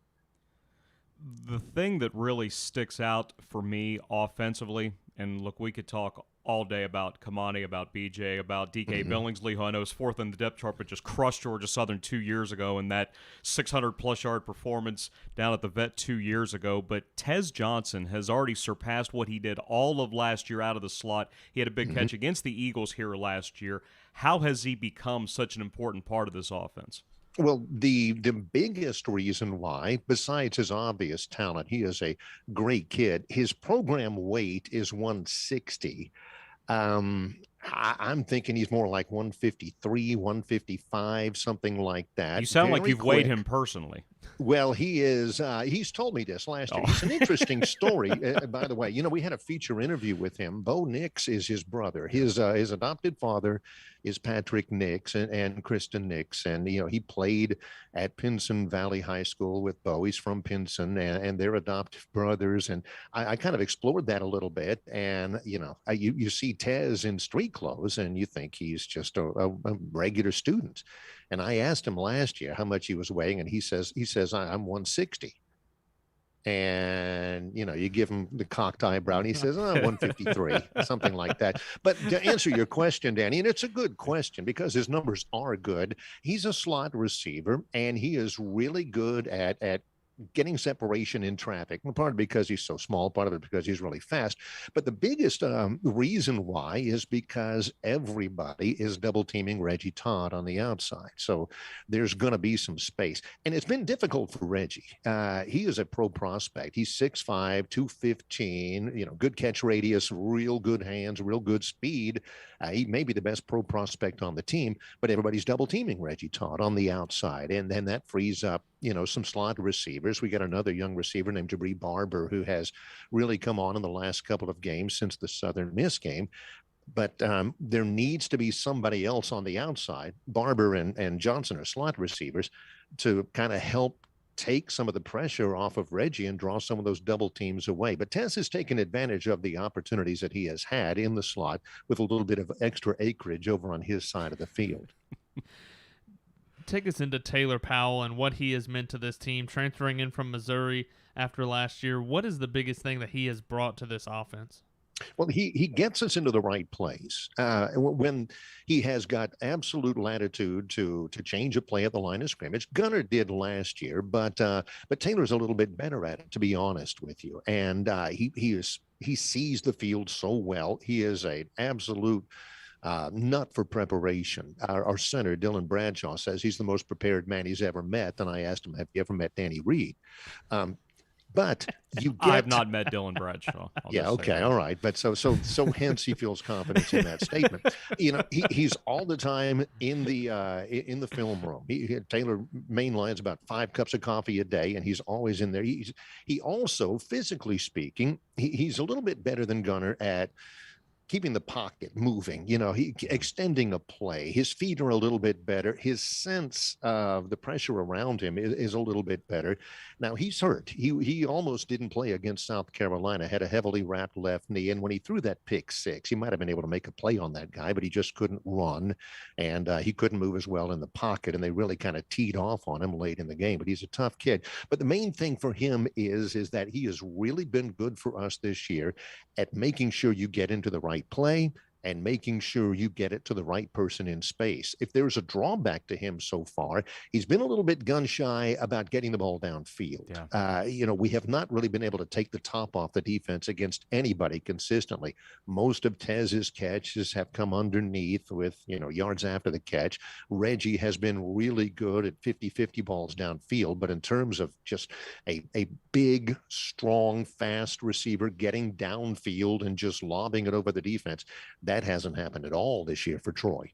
The thing that really sticks out for me offensively, and look, we could talk all day about Kamani, about BJ, about DK Billingsley, who I know is 4th in the depth chart, but just crushed Georgia Southern 2 years ago in that 600-plus yard performance down at the Vet 2 years ago. But Tez Johnson has already surpassed what he did all of last year out of the slot. He had a big catch against the Eagles here last year. How has he become such an important part of this offense? Well, the biggest reason why, besides his obvious talent, he is a great kid. His program weight is 160. I'm thinking he's more like 153, 155, something like that. You sound Very like you've quick. weighed him personally. Well, he is. He's told me this last year. It's an interesting story, by the way. You know, we had a feature interview with him. Bo Nix is his brother. His adopted father is Patrick Nix and Kristen Nix. And, you know, he played at Pinson Valley High School with Bo. He's from Pinson, and they're adoptive brothers. And I kind of explored that a little bit. And, you know, you see Tez in street clothes, and you think he's just a regular student. And I asked him last year how much he was weighing, and he says I'm 160. And, you give him the cocked eyebrow and he says, 153, something like that. But to answer your question, Danny, and it's a good question because his numbers are good. He's a slot receiver and he is really good at getting separation in traffic, part of it because he's so small, part of it because he's really fast. But the biggest reason why is because everybody is double teaming Reggie Todd on the outside. So there's going to be some space. And it's been difficult for Reggie. He is a pro prospect. He's 6'5", 215, good catch radius, real good hands, real good speed. He may be the best pro prospect on the team, but everybody's double teaming Reggie Todd on the outside. And then that frees up, some slot receivers. We got another young receiver named Jabri Barber who has really come on in the last couple of games since the Southern Miss game. But there needs to be somebody else on the outside. Barber and Johnson are slot receivers to kind of help take some of the pressure off of Reggie and draw some of those double teams away. But Tez has taken advantage of the opportunities that he has had in the slot with a little bit of extra acreage over on his side of the field. Take us into Taylor Powell and what he has meant to this team, transferring in from Missouri after last year. What is the biggest thing that he has brought to this offense? Well, he gets us into the right place. When he has got absolute latitude to change a play at the line of scrimmage. Gunner did last year, but Taylor's a little bit better at it, to be honest with you. And he sees the field so well. He is an absolute nut for preparation. Our center, Dylan Bradshaw, says he's the most prepared man he's ever met. And I asked him, have you ever met Danny Reed? But you get... I've not met Dylan Bradshaw. Yeah, okay, all right. But so hence he feels confidence in that statement. He's all the time in the film room. Taylor mainlines about 5 cups of coffee a day, and he's always in there. He also, physically speaking, he's a little bit better than Gunner at keeping the pocket moving, he extending a play. His feet are a little bit better. His sense of the pressure around him is a little bit better. Now he's hurt. He almost didn't play against South Carolina, had a heavily wrapped left knee. And when he threw that pick 6, he might have been able to make a play on that guy, but he just couldn't run. And he couldn't move as well in the pocket. And they really kind of teed off on him late in the game, but he's a tough kid. But the main thing for him is that he has really been good for us this year at making sure you get into the right play and making sure you get it to the right person in space. If there's a drawback to him so far, he's been a little bit gun shy about getting the ball downfield. Yeah. We have not really been able to take the top off the defense against anybody consistently. Most of Tez's catches have come underneath with, yards after the catch. Reggie has been really good at 50-50 balls downfield, but in terms of just a big, strong, fast receiver getting downfield and just lobbing it over the defense, that hasn't happened at all this year for Troy.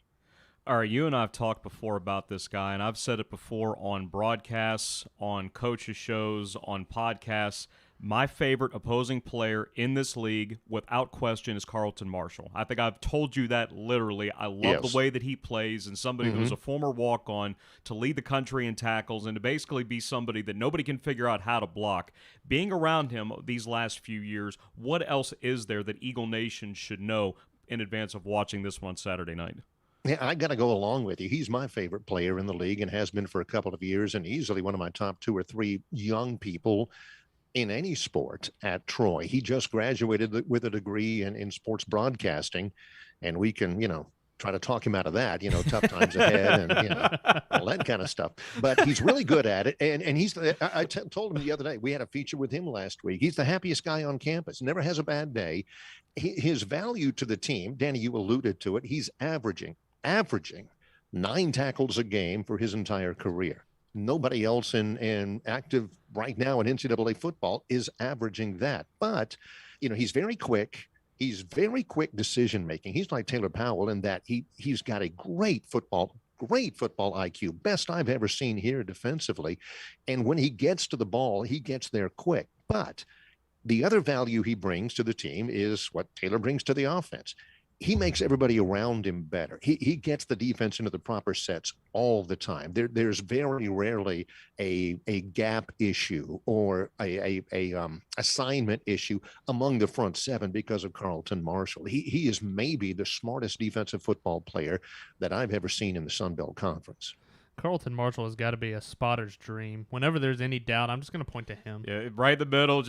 All right, you and I have talked before about this guy, and I've said it before on broadcasts, on coaches' shows, on podcasts. My favorite opposing player in this league, without question, is Carlton Marshall. I think I've told you that literally. I love the way that he plays, and somebody that was a former walk-on to lead the country in tackles and to basically be somebody that nobody can figure out how to block. Being around him these last few years, what else is there that Eagle Nation should know in advance of watching this one Saturday night? Yeah, I got to go along with you. He's my favorite player in the league and has been for a couple of years, and easily one of my top 2 or 3 young people in any sport at Troy. He just graduated with a degree in sports broadcasting, and we can, try to talk him out of that, tough times ahead and, all that kind of stuff. But he's really good at it. And he's, I told him the other day, we had a feature with him last week. He's the happiest guy on campus, never has a bad day. His value to the team, Danny, you alluded to it, he's averaging 9 tackles a game for his entire career. Nobody else in active right now in NCAA football is averaging that. But, he's very quick. He's very quick decision-making. He's like Taylor Powell in that he's got a great football IQ, best I've ever seen here defensively. And when he gets to the ball, he gets there quick. But the other value he brings to the team is what Taylor brings to the offense. He makes everybody around him better. He gets the defense into the proper sets all the time. There's very rarely a gap issue or a assignment issue among the front 7 because of Carlton Marshall. He is maybe the smartest defensive football player that I've ever seen in the Sun Belt Conference. Carlton Marshall has got to be a spotter's dream. Whenever there's any doubt, I'm just going to point to him. Yeah, right in the middle.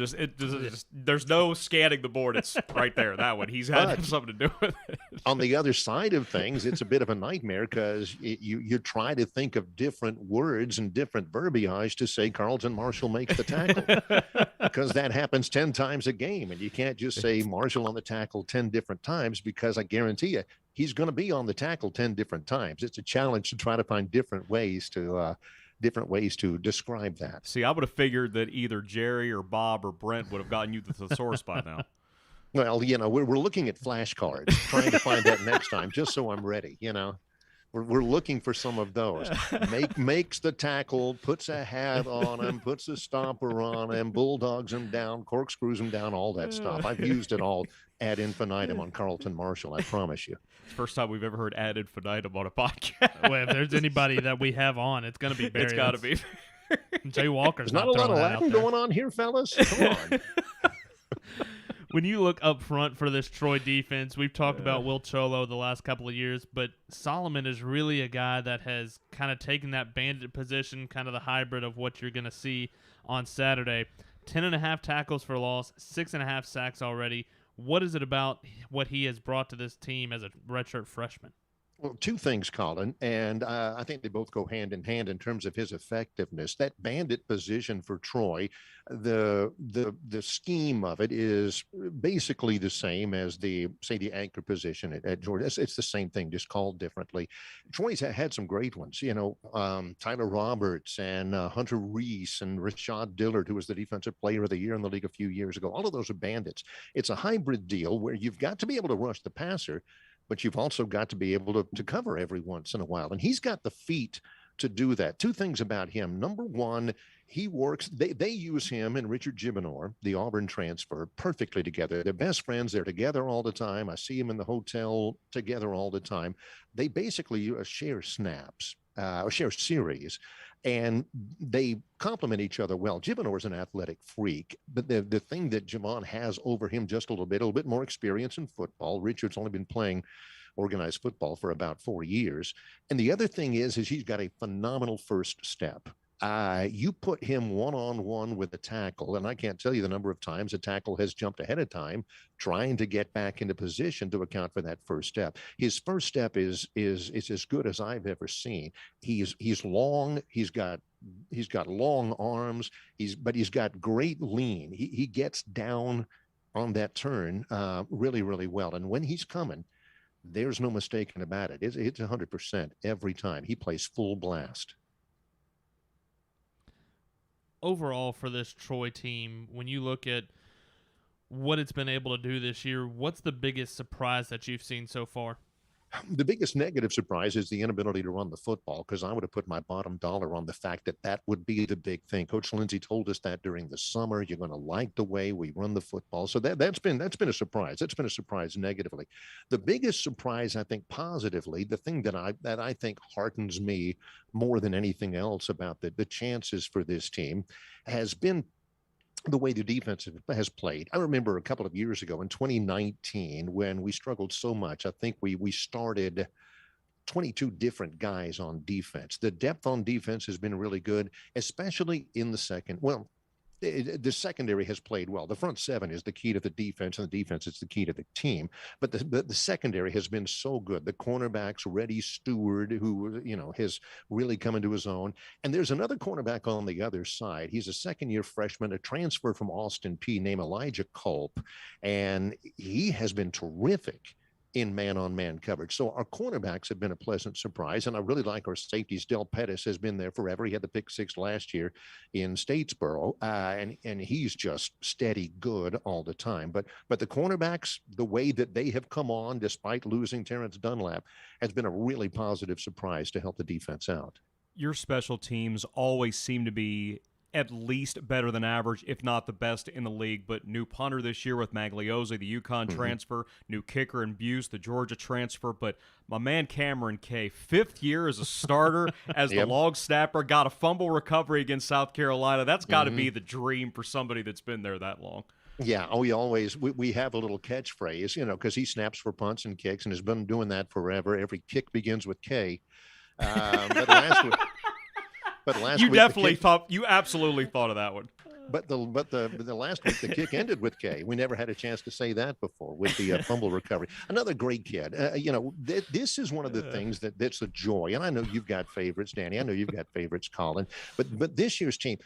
There's no scanning the board. It's right there. That one. He's had something to do with it. On the other side of things, it's a bit of a nightmare because you try to think of different words and different verbiage to say Carlton Marshall makes the tackle, because that happens 10 times a game, and you can't just say Marshall on the tackle 10 different times, because I guarantee you he's going to be on the tackle 10 different times. It's a challenge to try to find different ways to describe that. See, I would have figured that either Jerry or Bob or Brent would have gotten you the thesaurus by now. Well, we're looking at flashcards, trying to find that next time, just so I'm ready. We're looking for some of those. Makes the tackle, puts a hat on him, puts a stopper on him, bulldogs him down, corkscrews him down, all that stuff. I've used it all ad infinitum on Carlton Marshall, I promise you. It's the first time we've ever heard ad infinitum on a podcast. Well, if there's anybody that we have on, it's going to be Barry. It's got to be. Jay Walker's There's not a lot of Latin going on here, fellas. Come on. When you look up front for this Troy defense, we've talked about Will Cholo the last couple of years, but Solomon is really a guy that has kind of taken that bandit position, kind of the hybrid of what you're going to see on Saturday. 10.5 tackles for loss, 6.5 sacks already. What is it about what he has brought to this team as a redshirt freshman? Well, two things, Colin, and I think they both go hand in hand in terms of his effectiveness. That bandit position for Troy, the scheme of it is basically the same as the anchor position at Georgia. It's the same thing, just called differently. Troy's had some great ones, Tyler Roberts and Hunter Reese and Rashad Dillard, who was the defensive player of the year in the league a few years ago. All of those are bandits. It's a hybrid deal where you've got to be able to rush the passer, but you've also got to be able to cover every once in a while. And he's got the feet to do that. Two things about him. Number one, he works. They use him and Richard Gibonor, the Auburn transfer, perfectly together. They're best friends. They're together all the time. I see him in the hotel together all the time. They basically share snaps, or share series, and they complement each other well. Gibonor is an athletic freak, but the thing that Javon has over him just a little bit more experience in football. Richard's only been playing organized football for about 4 years. And the other thing is he's got a phenomenal first step. You put him one-on-one with a tackle, and I can't tell you the number of times a tackle has jumped ahead of time trying to get back into position to account for that first step. His first step is as good as I've ever seen. He's long. He's got long arms. But he's got great lean. He gets down on that turn really, really well. And when he's coming, there's no mistaking about it. It's 100% every time. He plays full blast. Overall for this Troy team, when you look at what it's been able to do this year, what's the biggest surprise that you've seen so far? The biggest negative surprise is the inability to run the football, because I would have put my bottom dollar on the fact that would be the big thing. Coach Lindsey told us that during the summer. You're going to like the way we run the football. So that's been a surprise. That's been a surprise negatively. The biggest surprise, I think, positively, the thing that I think heartens me more than anything else about the chances for this team has been the way the defense has played. I remember a couple of years ago in 2019 when we struggled so much. I think we started 22 different guys on defense. The depth on defense has been really good, especially in the second. Well, the secondary has played well. The front seven is the key to the defense, and the defense is the key to the team. But the secondary has been so good. The cornerbacks, Reddy Stewart, who has really come into his own. And there's another cornerback on the other side. He's a second-year freshman, a transfer from Austin Peay named Elijah Culp, and he has been terrific in man-on-man coverage. So our cornerbacks have been a pleasant surprise, and I really like our safeties. Del Pettis has been there forever. He had the pick six last year in Statesboro, and he's just steady good all the time. But the cornerbacks, the way that they have come on despite losing Terrence Dunlap, has been a really positive surprise to help the defense out. Your special teams always seem to be at least better than average, if not the best in the league. But new punter this year with Magliozzi, the UConn transfer, new kicker in Buse, the Georgia transfer. But my man Cameron Kay, 5th year as a starter, as the long snapper, got a fumble recovery against South Carolina. That's got to be the dream for somebody that's been there that long. Yeah, we have a little catchphrase, because he snaps for punts and kicks and has been doing that forever. Every kick begins with K. But But last You week, definitely thought, you absolutely thought of that one. But the last week the kick ended with K. We never had a chance to say that before with the fumble recovery. Another great kid. This is one of the things that's a joy. And I know you've got favorites, Danny. I know you've got favorites, Colin. But this year's team,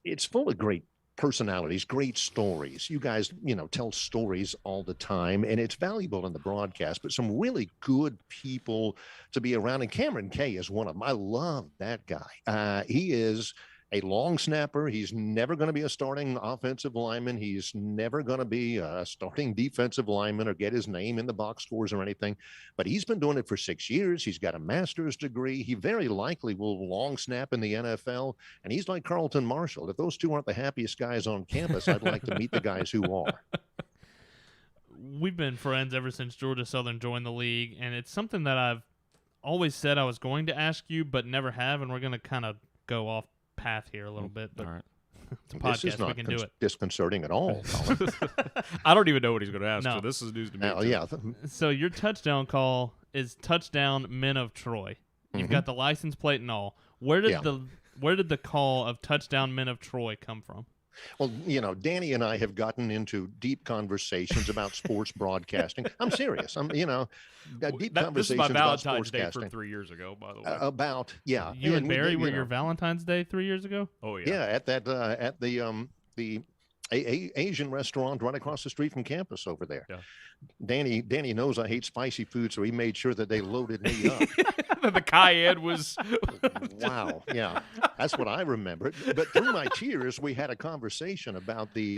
it's full of great personalities, great stories. You guys, tell stories all the time, and it's valuable in the broadcast, but some really good people to be around. And Cameron Kay is one of them. I love that guy. He is a long snapper. He's never going to be a starting offensive lineman. He's never going to be a starting defensive lineman or get his name in the box scores or anything. But he's been doing it for 6 years. He's got a master's degree. He very likely will long snap in the NFL. And he's like Carlton Marshall. If those two aren't the happiest guys on campus, I'd like to meet the guys who are. We've been friends ever since Georgia Southern joined the league, and it's something that I've always said I was going to ask you, but never have, and we're going to kind of go off path here a little bit, but All right. it's a podcast. This is not We can do it. disconcerting at all, Colin. I don't even know what he's going to ask, No. so this is news to me. Oh, too. yeah. So your touchdown call is touchdown Men of Troy. You've got the license plate and all. Where did the call of touchdown Men of Troy come from? Well, Danny and I have gotten into deep conversations about sports broadcasting. I'm serious. Deep This is conversations my about Valentine's Day sportscasting. from 3 years ago, by the way. You and Barry were you your know, Valentine's Day 3 years ago? Oh, yeah. Yeah, at the Asian restaurant right across the street from campus over there. Yeah. Danny knows I hate spicy food, so he made sure that they loaded me up. The cayenne was... Wow, yeah, that's what I remember. But through my tears, we had a conversation about the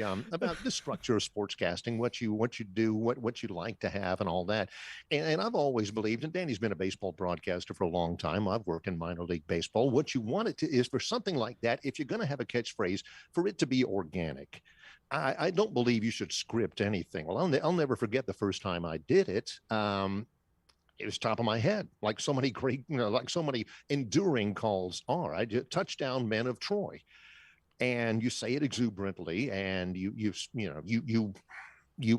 structure of sportscasting, what you do, what you like to have, and all that. And I've always believed, and Danny's been a baseball broadcaster for a long time. I've worked in minor league baseball. What you want it to is for something like that, if you're going to have a catchphrase, for it to be organic. I don't believe you should script anything. Well, I'll never forget the first time I did it. It was top of my head, like so many great, like so many enduring calls are. I just touchdown Men of Troy, and you say it exuberantly, and you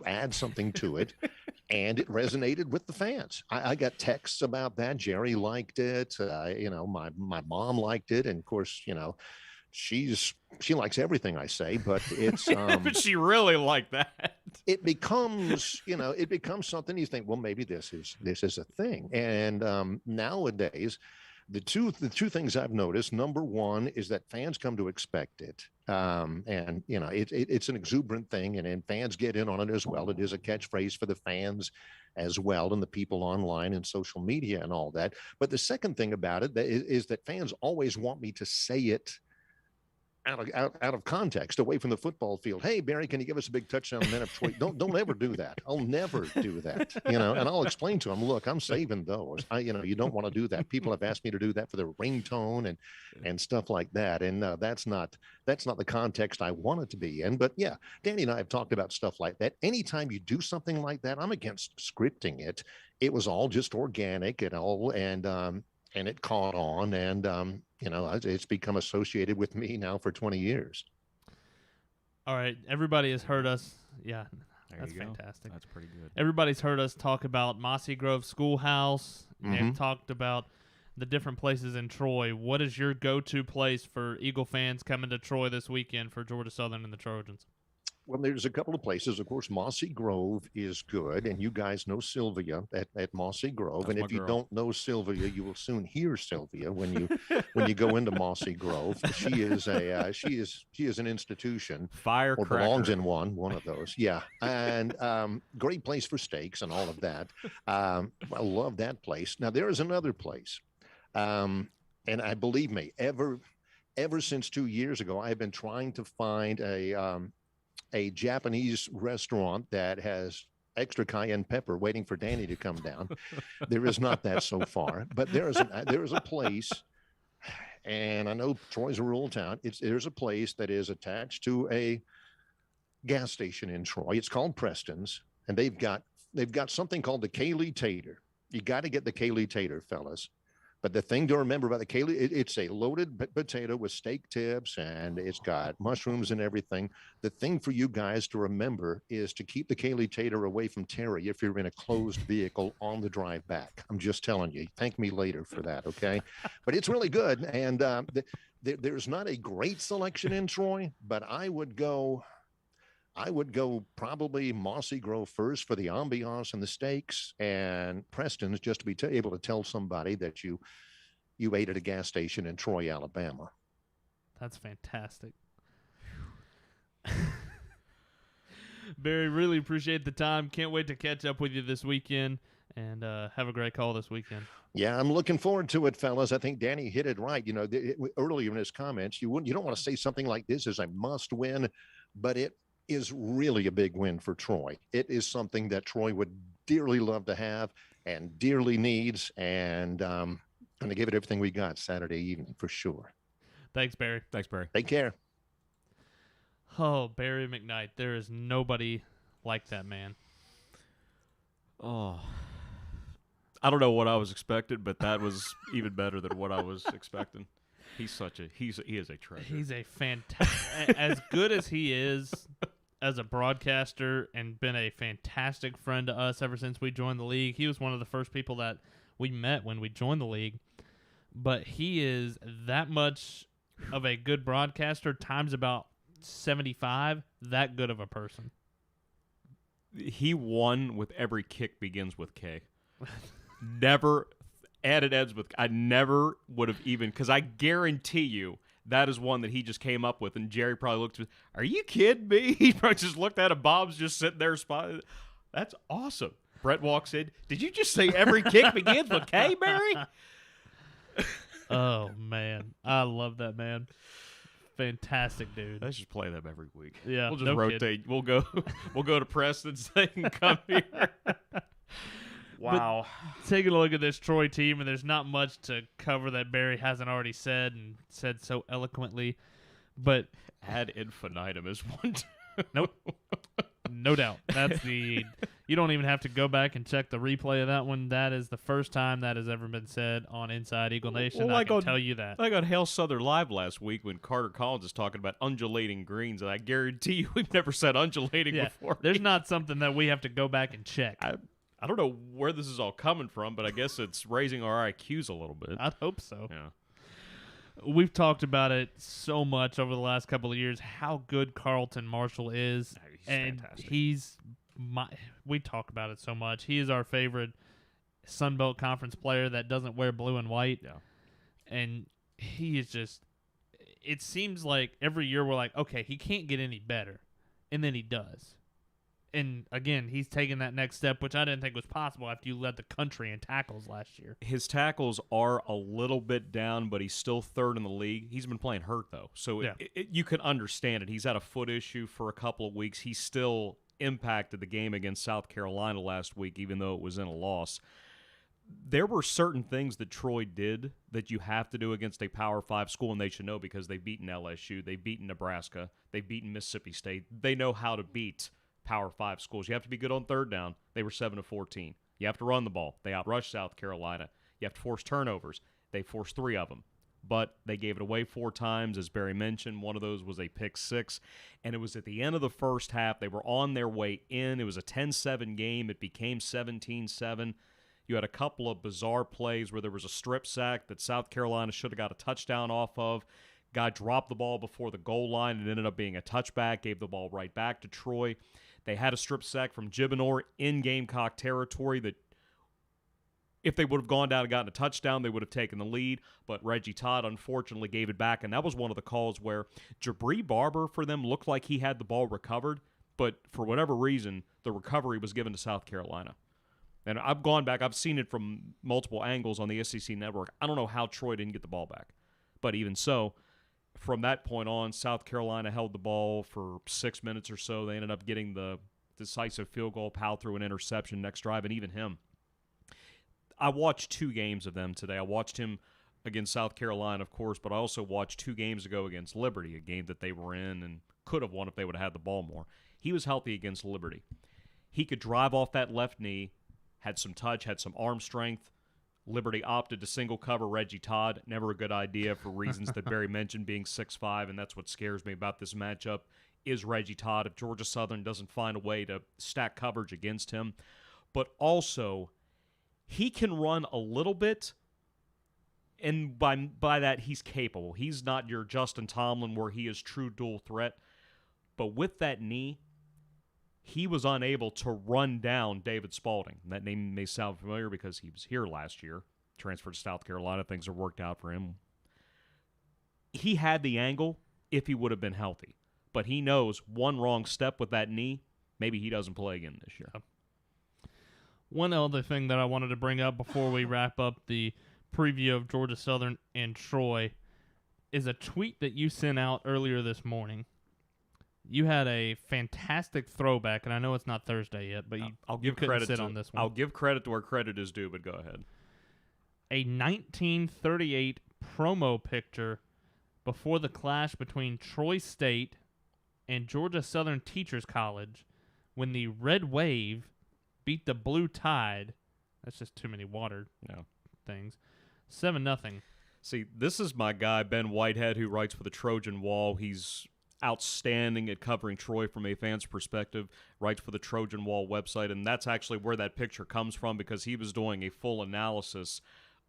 add something to it, and it resonated with the fans. I got texts about that. Jerry liked it. My mom liked it, and of course, she likes everything I say, but it's but she really liked that. it becomes something you think, well, maybe this is a thing. And nowadays the two things I've noticed, number one is that fans come to expect it. It's an exuberant thing, and fans get in on it as well. It is a catchphrase for the fans as well, and the people online and social media and all that. But the second thing about it is that fans always want me to say it out of context, away from the football field. Hey, Barry, can you give us a big touchdown Men of Troy? Don't ever do that. I'll never do that. And I'll explain to them, look, I'm saving those. You don't want to do that. People have asked me to do that for their ringtone and stuff like that. And that's not the context I want it to be in. But yeah, Danny and I have talked about stuff like that. Anytime you do something like that, I'm against scripting it. It was all just organic and all, and it caught on, and it's become associated with me now for 20 years. All right, everybody has heard us. Yeah, There that's you go. fantastic. That's pretty good. Everybody's heard us talk about Mossy Grove Schoolhouse. They've talked about the different places in Troy. What is your go-to place for Eagle fans coming to Troy this weekend for Georgia Southern and the Trojans? Well, there's a couple of places. Of course, Mossy Grove is good, and you guys know Sylvia at Mossy Grove. That's and my if you girl. don't know Sylvia, you will soon hear Sylvia when you go into Mossy Grove. She is an institution, or Firecracker. belongs in one of those. Yeah, and great place for steaks and all of that. I love that place. Now there is another place, and I believe me, ever since 2 years ago, I've been trying to find a Japanese restaurant that has extra cayenne pepper waiting for Danny to come down. There is not that so far, but there is a place, and I know Troy's a rural town. There's a place that is attached to a gas station in Troy. It's called Preston's, and they've got something called the Kaylee Tater. You got to get the Kaylee Tater, fellas. But the thing to remember about the Kaylee, it's a loaded potato with steak tips, and it's got mushrooms and everything. The thing for you guys to remember is to keep the Kaylee tater away from Terry if you're in a closed vehicle on the drive back. I'm just telling you. Thank me later for that, okay? But it's really good, and there's not a great selection in Troy, but I would go probably Mossy Grove first for the ambiance and the steaks, and Preston's just to be able to tell somebody that you ate at a gas station in Troy, Alabama. That's fantastic. Barry, really appreciate the time. Can't wait to catch up with you this weekend, and have a great call this weekend. Yeah, I'm looking forward to it, fellas. I think Danny hit it right. Earlier in his comments, you don't want to say something like this is a must win, but it is really a big win for Troy. It is something that Troy would dearly love to have and dearly needs, and going to give it everything we got Saturday evening for sure. Thanks, Barry. Thanks, Barry. Take care. Oh, Barry McKnight. There is nobody like that man. Oh, I don't know what I was expecting, but that was even better than what I was expecting. He is a treasure. He's a fantastic, as good as he is as a broadcaster and been a fantastic friend to us ever since we joined the league. He was one of the first people that we met when we joined the league. But he is that much of a good broadcaster, times about 75, that good of a person. He won with every kick begins with K. Never added ends with. I never would have even, because I guarantee you that is one that he just came up with, and Jerry probably looked at, are you kidding me? He probably just looked at him. Bob's just sitting there spotted. That's awesome. Brett walks in. Did you just say every kick begins with K, Barry? Oh, man. I love that man. Fantastic dude. Let's just play them every week. Yeah, we'll just no rotate. kidding. We'll go to Preston so they can come here. Wow. But taking a look at this Troy team, and there's not much to cover that Barry hasn't already said and said so eloquently. But ad infinitum is one. Nope. No doubt. That's the. You don't even have to go back and check the replay of that one. That is the first time that has ever been said on Inside Eagle Nation. Well, I can tell you that. I got Hail Southern Live last week when Carter Collins is talking about undulating greens, and I guarantee you we've never said undulating before. There's not something that we have to go back and check. I don't know where this is all coming from, but I guess it's raising our IQs a little bit. I'd hope so. Yeah. We've talked about it so much over the last couple of years, how good Carlton Marshall is. He's fantastic. We talk about it so much. He is our favorite Sun Belt Conference player that doesn't wear blue and white. Yeah. And he is just, it seems like every year we're like, okay, he can't get any better. And then he does. And again, he's taken that next step, which I didn't think was possible after you led the country in tackles last year. His tackles are a little bit down, but he's still third in the league. He's been playing hurt, though. So you can understand it. He's had a foot issue for a couple of weeks. He still impacted the game against South Carolina last week, even though it was in a loss. There were certain things that Troy did that you have to do against a Power 5 school, and they should know because they've beaten LSU, they've beaten Nebraska, they've beaten Mississippi State. They know how to beat Power 5 schools. You have to be good on third down. They were 7-14. You have to run the ball. They outrushed South Carolina. You have to force turnovers. They forced 3 of them. But they gave it away 4 times, as Barry mentioned. One of those was a pick 6. And it was at the end of the first half. They were on their way in. It was a 10-7 game. It became 17-7. You had a couple of bizarre plays where there was a strip sack that South Carolina should have got a touchdown off of. Guy dropped the ball before the goal line. It ended up being a touchback. Gave the ball right back to Troy. They had a strip sack from Gibonor in Gamecock territory that if they would have gone down and gotten a touchdown, they would have taken the lead. But Reggie Todd, unfortunately, gave it back. And that was one of the calls where Jabri Barber, for them, looked like he had the ball recovered. But for whatever reason, the recovery was given to South Carolina. And I've gone back. I've seen it from multiple angles on the SEC network. I don't know how Troy didn't get the ball back. But even so, from that point on, South Carolina held the ball for 6 minutes or so. They ended up getting the decisive field goal. Powell threw an interception next drive, and even him. I watched 2 games of them today. I watched him against South Carolina, of course, but I also watched 2 games ago against Liberty, a game that they were in and could have won if they would have had the ball more. He was healthy against Liberty. He could drive off that left knee, had some touch, had some arm strength, Liberty opted to single cover Reggie Todd. Never a good idea for reasons that Barry mentioned, being 6'5", and that's what scares me about this matchup, is Reggie Todd if Georgia Southern doesn't find a way to stack coverage against him. But also, he can run a little bit, and by that, he's capable. He's not your Justin Tomlin where he is true dual threat. But with that knee, he was unable to run down David Spalding. That name may sound familiar because he was here last year, transferred to South Carolina. Things have worked out for him. He had the angle if he would have been healthy. But he knows one wrong step with that knee, maybe he doesn't play again this year. One other thing that I wanted to bring up before we wrap up the preview of Georgia Southern and Troy is a tweet that you sent out earlier this morning. You had a fantastic throwback, and I know it's not Thursday yet, but I'll give couldn't credit sit to, on this one. I'll give credit to where credit is due, but go ahead. A 1938 promo picture before the clash between Troy State and Georgia Southern Teachers College when the Red Wave beat the Blue Tide. That's just too many water things. 7-0. See, this is my guy, Ben Whitehead, who writes for the Trojan Wall. He's outstanding at covering Troy from a fan's perspective, writes for the Trojan Wall website, and that's actually where that picture comes from because he was doing a full analysis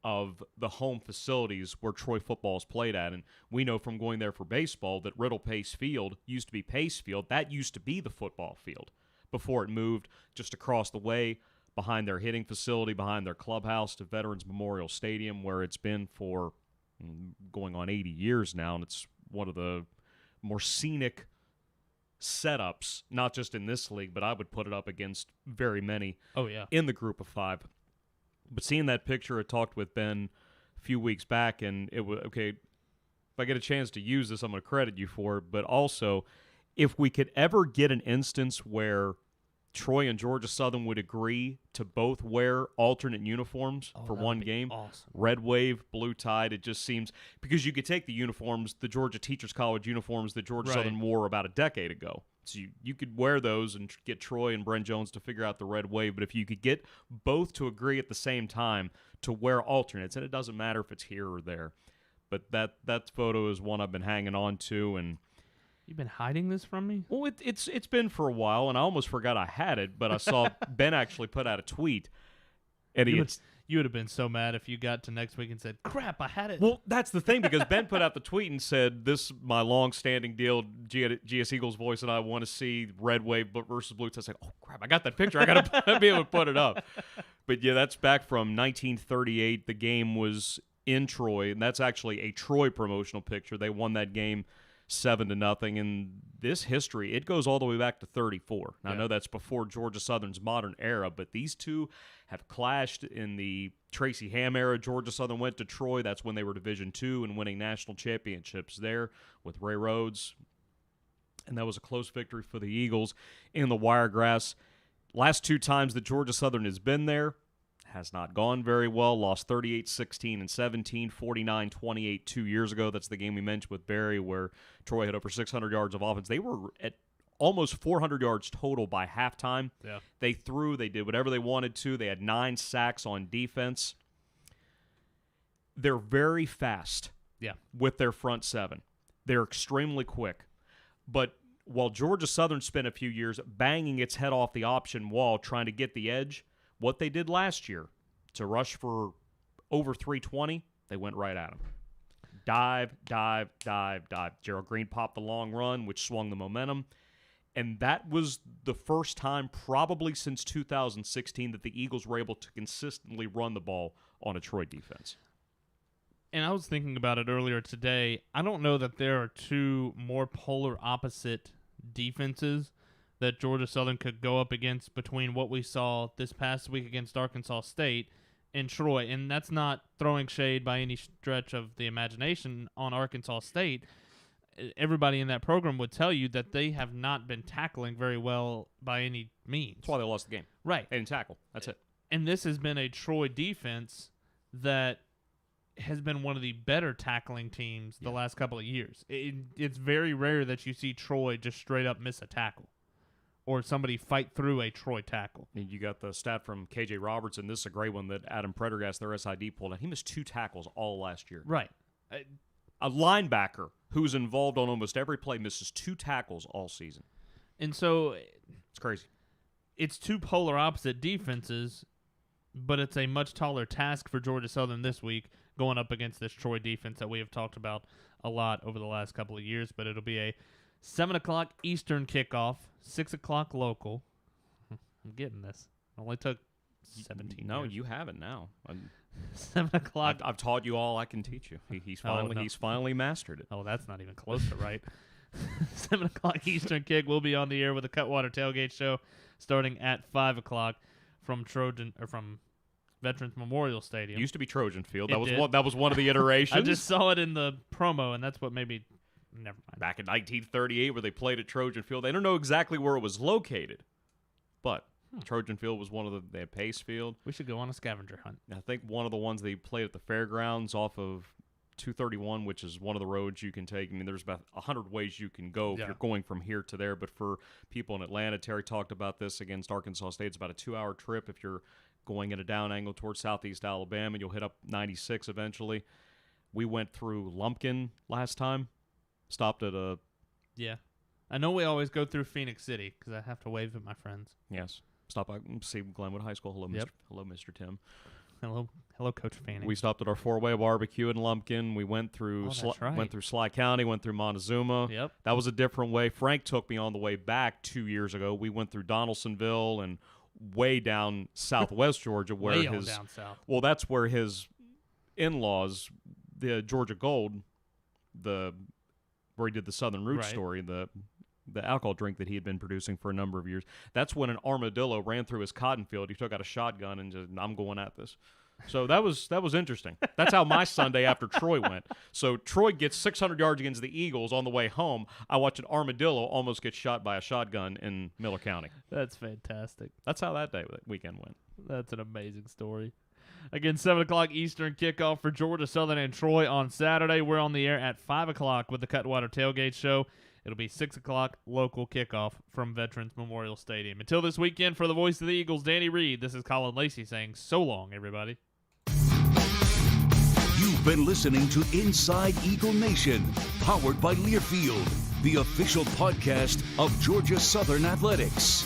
of the home facilities where Troy football is played at. And we know from going there for baseball that Riddle Pace Field used to be Pace Field. That used to be the football field before it moved just across the way behind their hitting facility, behind their clubhouse to Veterans Memorial Stadium, where it's been for going on 80 years now, and it's one of the more scenic setups, not just in this league, but I would put it up against very many in the group of five. But seeing that picture, I talked with Ben a few weeks back, and it was, okay, if I get a chance to use this, I'm going to credit you for it, but also, if we could ever get an instance where Troy and Georgia Southern would agree to both wear alternate uniforms for one game. Awesome. Red Wave, Blue Tide, it just seems, because you could take the uniforms, the Georgia Teachers College uniforms that Georgia Southern wore about a decade ago. So you could wear those and get Troy and Brent Jones to figure out the Red Wave. But if you could get both to agree at the same time to wear alternates, and it doesn't matter if it's here or there. But that photo is one I've been hanging on to, and you've been hiding this from me? well, it's been for a while, and I almost forgot I had it, but I saw Ben actually put out a tweet. And you would have been so mad if you got to next week and said, crap, I had it. Well, that's the thing, because Ben put out the tweet and said, this my long-standing deal, GS Eagles voice, and I want to see Red Wave versus Blue. So I was like, oh, crap, I got that picture. I got to be able to put it up. But, yeah, that's back from 1938. The game was in Troy, and that's actually a Troy promotional picture. They won that game 7-0, and this history, it goes all the way back to 34. Now, I know that's before Georgia Southern's modern era, but these two have clashed in the Tracy Ham era. Georgia Southern went to Troy. That's when they were Division II and winning national championships there with Ray Rhodes, and that was a close victory for the Eagles in the Wiregrass. Last two times that Georgia Southern has been there, has not gone very well. Lost 38-16 and 17, 49-28 2 years ago. That's the game we mentioned with Barry where Troy had over 600 yards of offense. They were at almost 400 yards total by halftime. Yeah. They threw. They did whatever they wanted to. They had 9 sacks on defense. They're very fast with their front seven. They're extremely quick. But while Georgia Southern spent a few years banging its head off the option wall trying to get the edge, what they did last year to rush for over 320, they went right at him. Dive, dive, dive, dive. Gerald Green popped the long run, which swung the momentum. And that was the first time probably since 2016 that the Eagles were able to consistently run the ball on a Troy defense. And I was thinking about it earlier today. I don't know that there are two more polar opposite defenses that Georgia Southern could go up against between what we saw this past week against Arkansas State and Troy. And that's not throwing shade by any stretch of the imagination on Arkansas State. Everybody in that program would tell you that they have not been tackling very well by any means. That's why they lost the game. Right. They didn't tackle. That's it. And this has been a Troy defense that has been one of the better tackling teams the last couple of years. It's very rare that you see Troy just straight up miss a tackle. or somebody fight through a Troy tackle. And you got the stat from KJ Robertson. This is a great one that Adam Prendergast, their SID, pulled out. He missed 2 tackles all last year. Right. A linebacker who's involved on almost every play misses 2 tackles all season. And so It's crazy. it's 2 polar opposite defenses, but it's a much taller task for Georgia Southern this week going up against this Troy defense that we have talked about a lot over the last couple of years. But it'll be a 7 o'clock Eastern kickoff, 6 o'clock local. I'm getting this. It only took 17 No, years. you haven't now. 7 o'clock. I've taught you all I can teach you. He's finally mastered it. Oh, that's not even close to right. 7 o'clock Eastern kick. We'll be on the air with the Cutwater Tailgate Show starting at 5 o'clock from Veterans Memorial Stadium. It used to be Trojan Field. It That was one of the iterations. I just saw it in the promo, and that's what made me. Never mind. Back in 1938 where they played at Trojan Field. They don't know exactly where it was located, but Trojan Field was one of they had Pace Field. We should go on a scavenger hunt. I think one of the ones they played at the fairgrounds off of 231, which is one of the roads you can take. I mean, there's about 100 ways you can go if you're going from here to there. But for people in Atlanta, Terry talked about this against Arkansas State. It's about a 2-hour trip if you're going at a down angle towards southeast Alabama. You'll hit up 96 eventually. We went through Lumpkin last time. Stopped at a... Yeah. I know we always go through Phoenix City because I have to wave at my friends. Yes. Stop by see Glenwood High School. Hello, Hello, Mr. Tim. Hello, Coach Fanning. We stopped at our 4-way barbecue in Lumpkin. We went through went through Sly County, went through Montezuma. Yep. That was a different way. Frank took me on the way back 2 years ago. We went through Donaldsonville and way down southwest Georgia where way on down south. Well, that's where his in-laws, the Georgia Gold, where he did the Southern Roots story, the alcohol drink that he had been producing for a number of years. That's when an armadillo ran through his cotton field. He took out a shotgun and just, I'm going at this. So that was interesting. That's how my Sunday after Troy went. So Troy gets 600 yards against the Eagles on the way home. I watched an armadillo almost get shot by a shotgun in Miller County. That's fantastic. That's how that weekend went. That's an amazing story. Again, 7 o'clock Eastern kickoff for Georgia Southern and Troy on Saturday. We're on the air at 5 o'clock with the Cutwater Tailgate Show. It'll be 6 o'clock local kickoff from Veterans Memorial Stadium. Until this weekend, for the voice of the Eagles, Danny Reed, this is Colin Lacy saying so long, everybody. You've been listening to Inside Eagle Nation, powered by Learfield, the official podcast of Georgia Southern Athletics.